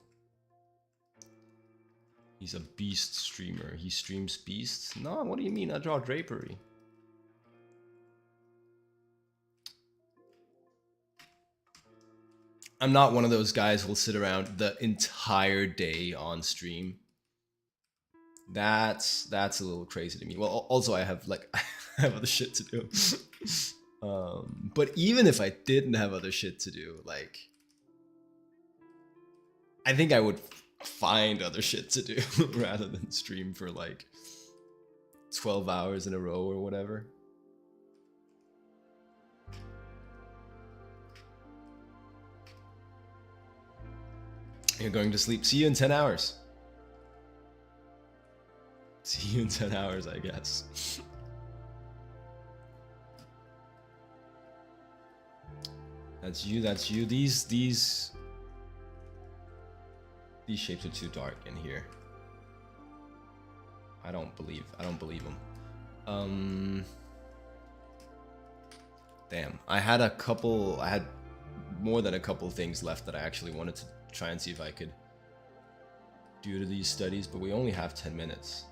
He's a beast streamer. He streams beasts? No, what do you mean? I draw drapery. I'm not one of those guys who'll sit around the entire day on stream. That's a little crazy to me. Well, also I have like I have other shit to do. But even if I didn't have other shit to do, like, I think I would find other shit to do rather than stream for like 12 hours in a row or whatever. You're going to sleep. See you in 10 hours. See you in 10 hours, I guess. That's you. These shapes are too dark in here. I don't believe them. Damn. I had more than a couple things left that I actually wanted to try and see if I could do to these studies, but we only have 10 minutes.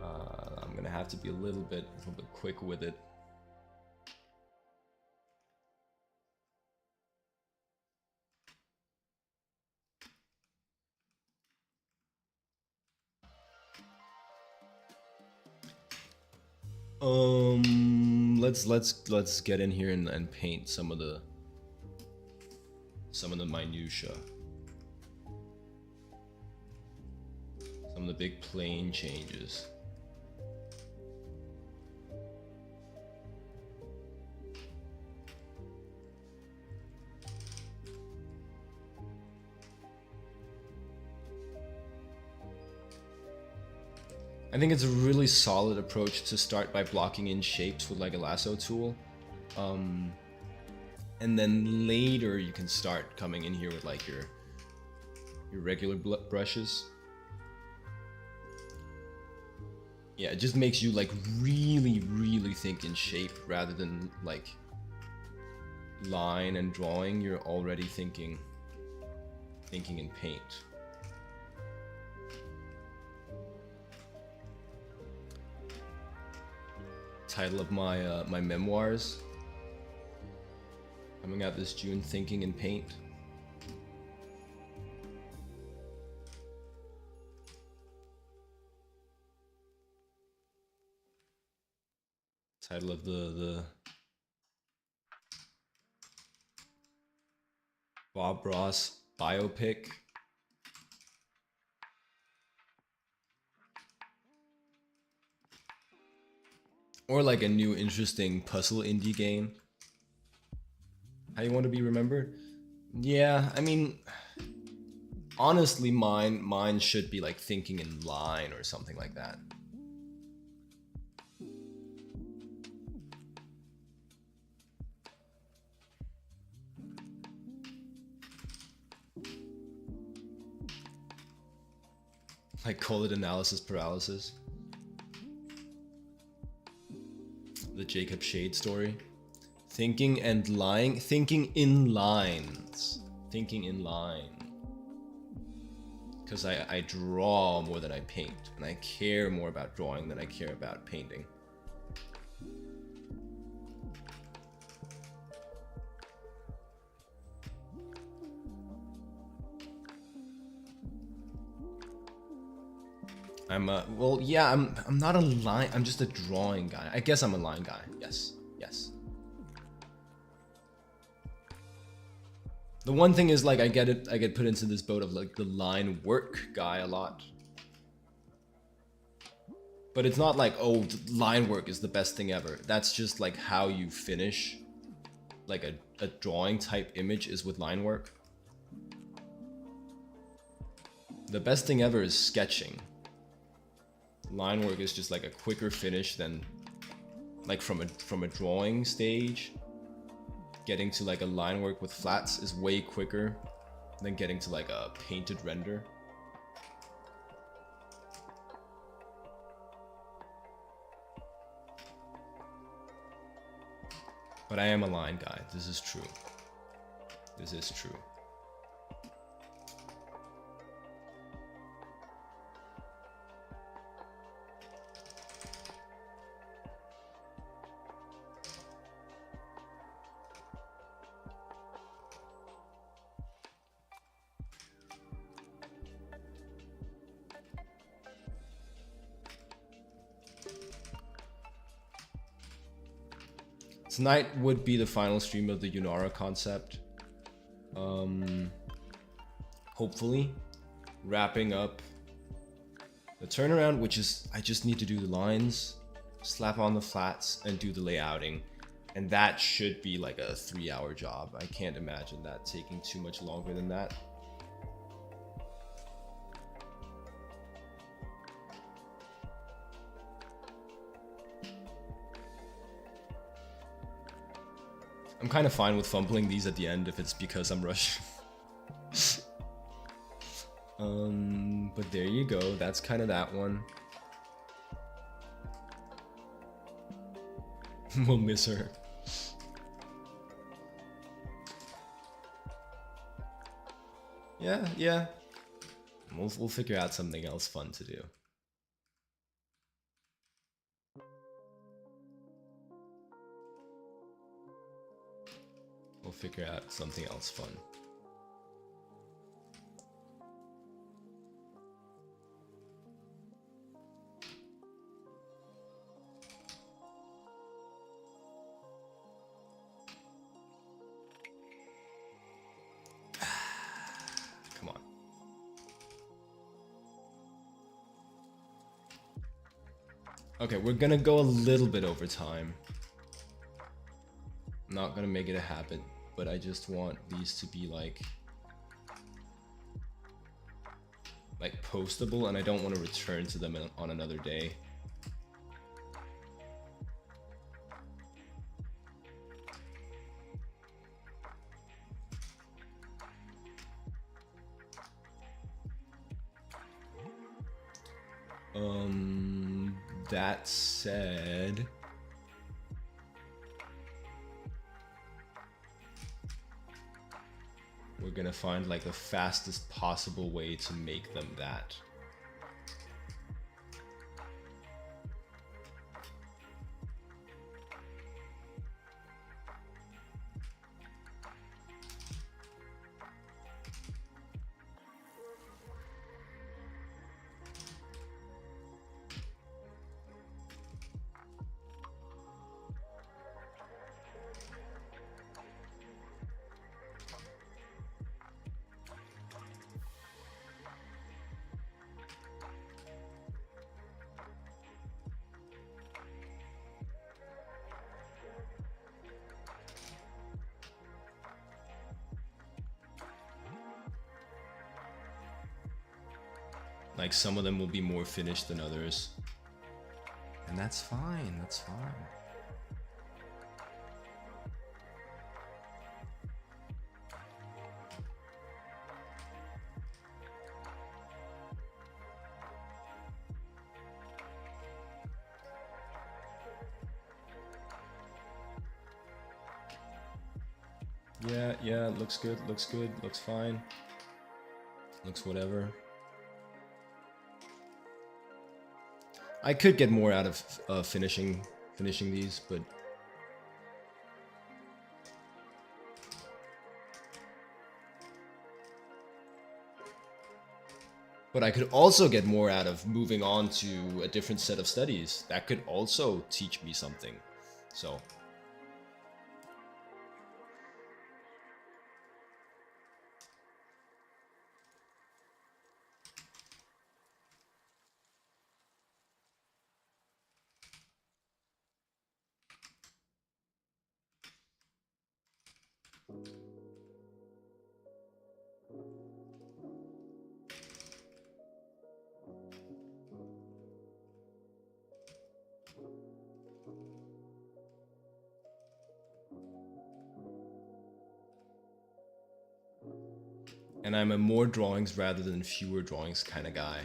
I'm gonna have to be a little bit quick with it. let's get in here and paint some of the minutia. Some of the big plane changes. I think it's a really solid approach to start by blocking in shapes with like a lasso tool. And then later you can start coming in here with like your regular brushes. Yeah, it just makes you like really think in shape rather than like line and drawing. You're already thinking in paint. Title of my my memoirs coming out this June, Thinking in Paint. Title of the Bob Ross biopic. Or like a new interesting puzzle indie game. How you want to be remembered? Yeah, I mean, honestly, mine should be like Thinking in Line or something like that. Like call it analysis paralysis. The Jacob Shade story. Thinking and lying. Thinking in lines. Thinking in line. Because I draw more than I paint. And I care more about drawing than I care about painting. Well, yeah, I'm not a line, I'm just a drawing guy. I guess I'm a line guy. Yes. The one thing is like I get put into this boat of like the line work guy a lot. But it's not like, oh, line work is the best thing ever. That's just like how you finish like a drawing type image is with line work. The best thing ever is sketching. Line work is just like a quicker finish than like from a drawing stage. Getting to like a line work with flats is way quicker than getting to like a painted render. But I am a line guy. This is true. This is true. Tonight would be the final stream of the Yunara concept. Hopefully, wrapping up the turnaround, which is I just need to do the lines, slap on the flats, and do the layouting. And that should be like a 3-hour job. I can't imagine that taking too much longer than that. I'm kind of fine with fumbling these at the end if it's because I'm rushing. But there you go. That's kind of that one. We'll miss her. Yeah. We'll figure out something else fun to do. We'll figure out something else fun. Okay, we're gonna go a little bit over time. I'm not gonna make it a habit, but I just want these to be like postable, and I don't want to return to them on another day. That said, we're gonna find like the fastest possible way to make them that. Like some of them will be more finished than others. And that's fine, that's fine. Yeah, looks good, looks fine. Looks whatever. I could get more out of finishing these, but I could also get more out of moving on to a different set of studies. That could also teach me something. So and I'm a more drawings rather than fewer drawings kind of guy.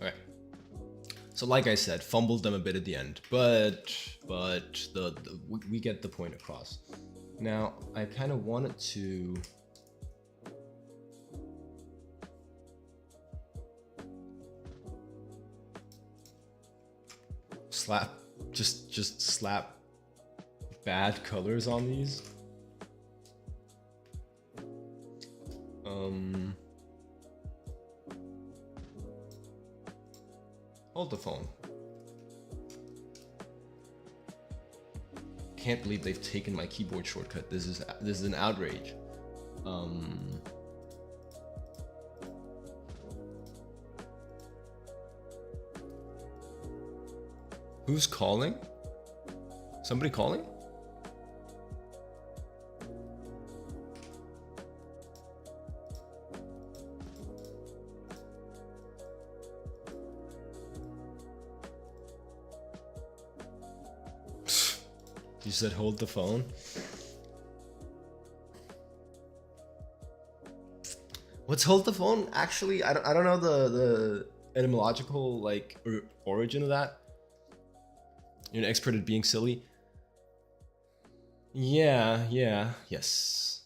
Okay. So like I said, fumbled them a bit at the end, but we get the point across. Now, I kind of wanted to just slap bad colors on these. Hold the phone. Can't believe they've taken my keyboard shortcut. This is an outrage. Who's calling? Somebody calling? You said hold the phone? What's hold the phone? Actually, I don't know the etymological like origin of that. You're an expert at being silly. Yeah, yes.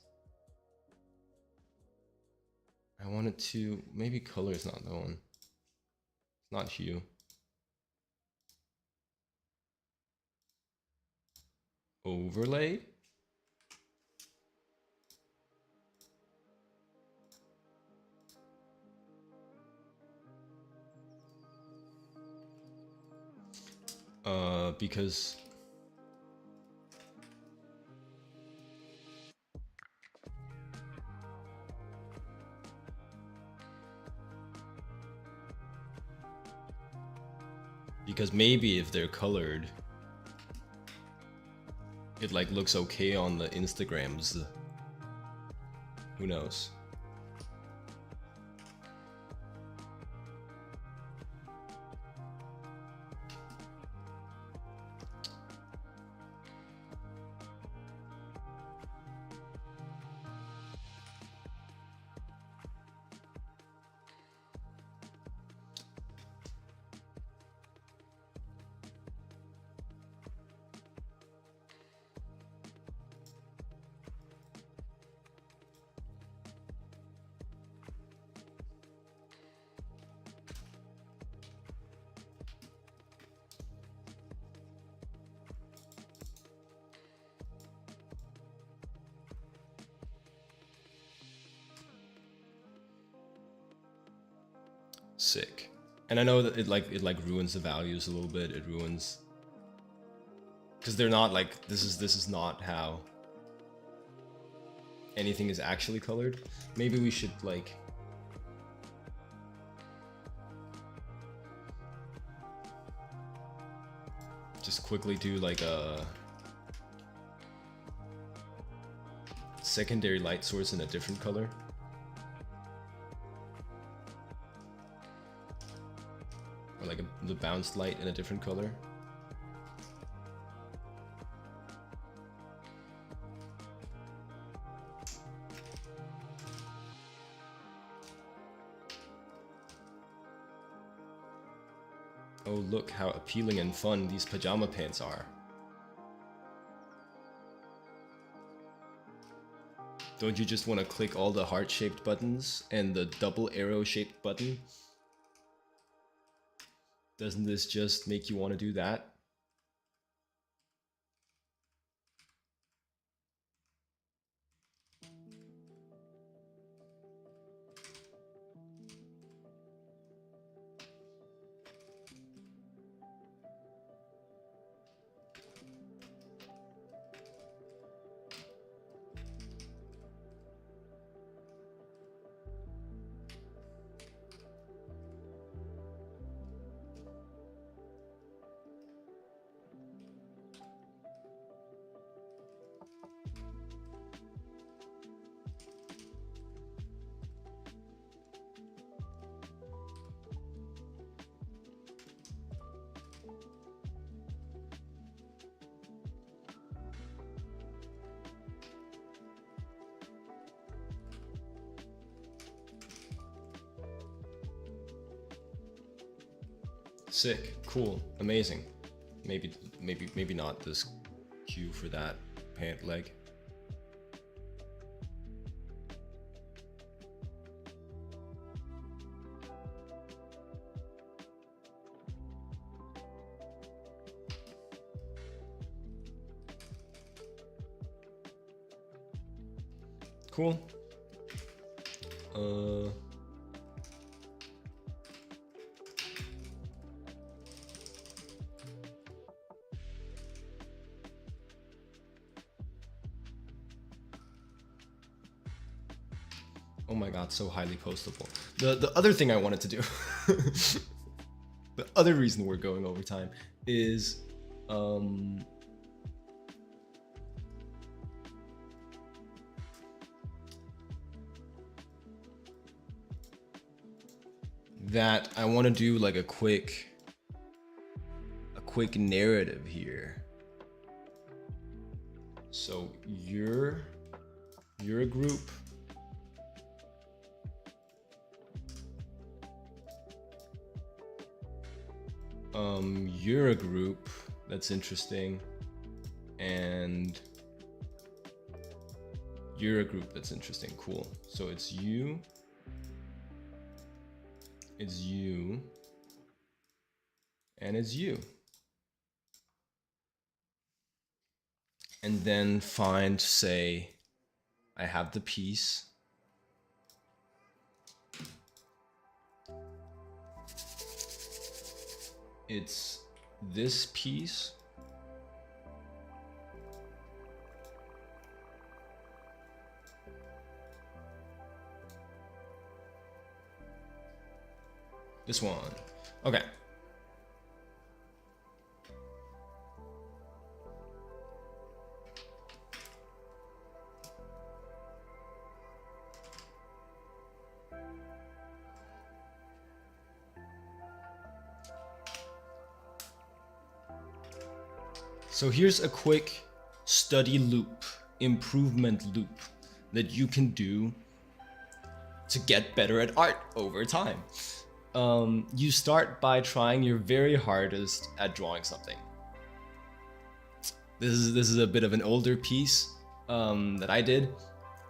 I wanted to, maybe color is not the one. It's not hue. Overlay? Because maybe if they're colored, it like looks okay on the Instagrams. Who knows? Sick. And I know that it like ruins the values a little bit. It ruins, because they're not like, this is not how anything is actually colored. Maybe we should like just quickly do like a secondary light source in a different color. Or like the bounced light in a different color. Oh, look how appealing and fun these pajama pants are. Don't you just want to click all the heart-shaped buttons and the double arrow-shaped button? Doesn't this just make you want to do that? Sick, cool, amazing. Maybe not this cue for that pant leg. Cool. Oh my god, so highly postable. The other thing I wanted to do, the other reason we're going over time is that I want to do like a quick narrative here. So you're a group. You're a group. That's interesting. And you're a group. That's interesting. Cool. So it's you. It's you. And it's you. And then find, say, I have the piece. It's this piece. This one. Okay. So here's a quick study loop, improvement loop that you can do to get better at art over time. You start by trying your very hardest at drawing something. This is a bit of an older piece that I did,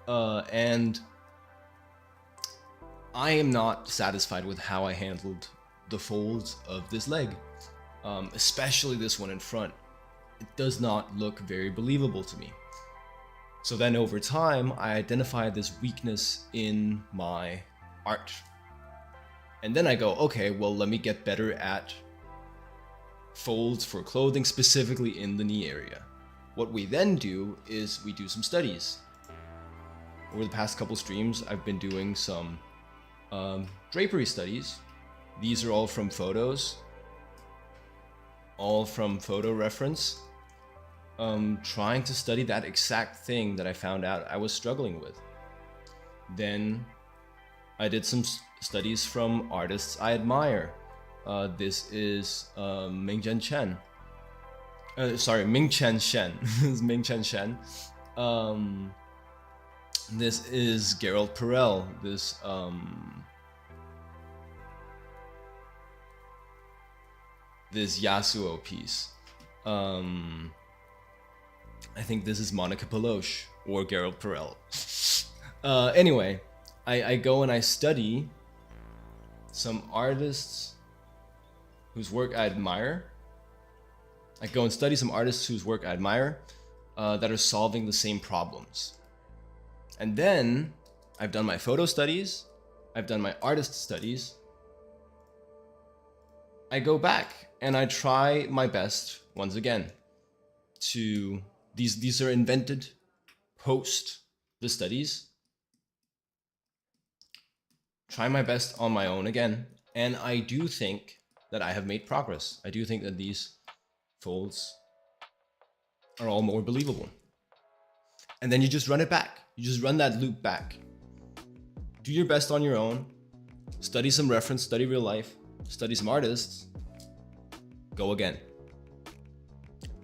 and I am not satisfied with how I handled the folds of this leg, especially this one in front. It does not look very believable to me. So then over time, I identified this weakness in my art. And then I go, okay, well, let me get better at folds for clothing, specifically in the knee area. What we then do is we do some studies. Over the past couple streams, I've been doing some drapery studies. These are all from photos, all from photo reference. Trying to study that exact thing that I found out I was struggling with. Then I did some studies from artists I admire. This is Ming-Chen Shen. Ming-Chen Shen. This is Ming-Chen Shen. This is Gerald Perel. This Yasuo piece. I think this is Monica Peloche or Gerald Perel. Anyway, I go and I study some artists whose work I admire. I go and study some artists whose work I admire that are solving the same problems. And then I've done my photo studies. I've done my artist studies. I go back and I try my best once again to... These are invented post the studies. Try my best on my own again. And I do think that I have made progress. I do think that these folds are all more believable. And then you just run it back. You just run that loop back. Do your best on your own. Study some reference, study real life, study some artists. Go again.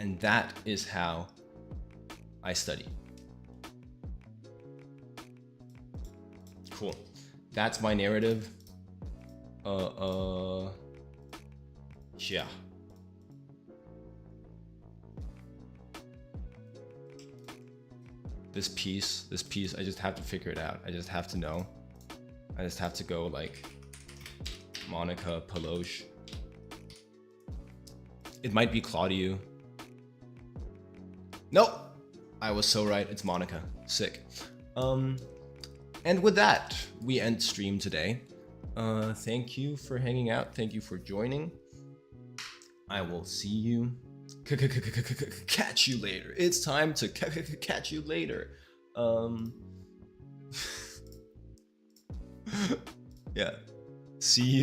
And that is how I study. Cool. That's my narrative. Yeah. This piece, I just have to figure it out. I just have to know. I just have to go like Monica Peloche. It might be Claudio. Nope. I was so right, it's Monica. Sick. And with that, we end stream today. Thank you for hanging out. Thank you for joining. I will see you. Catch you later. It's time to catch you later. Yeah. See you.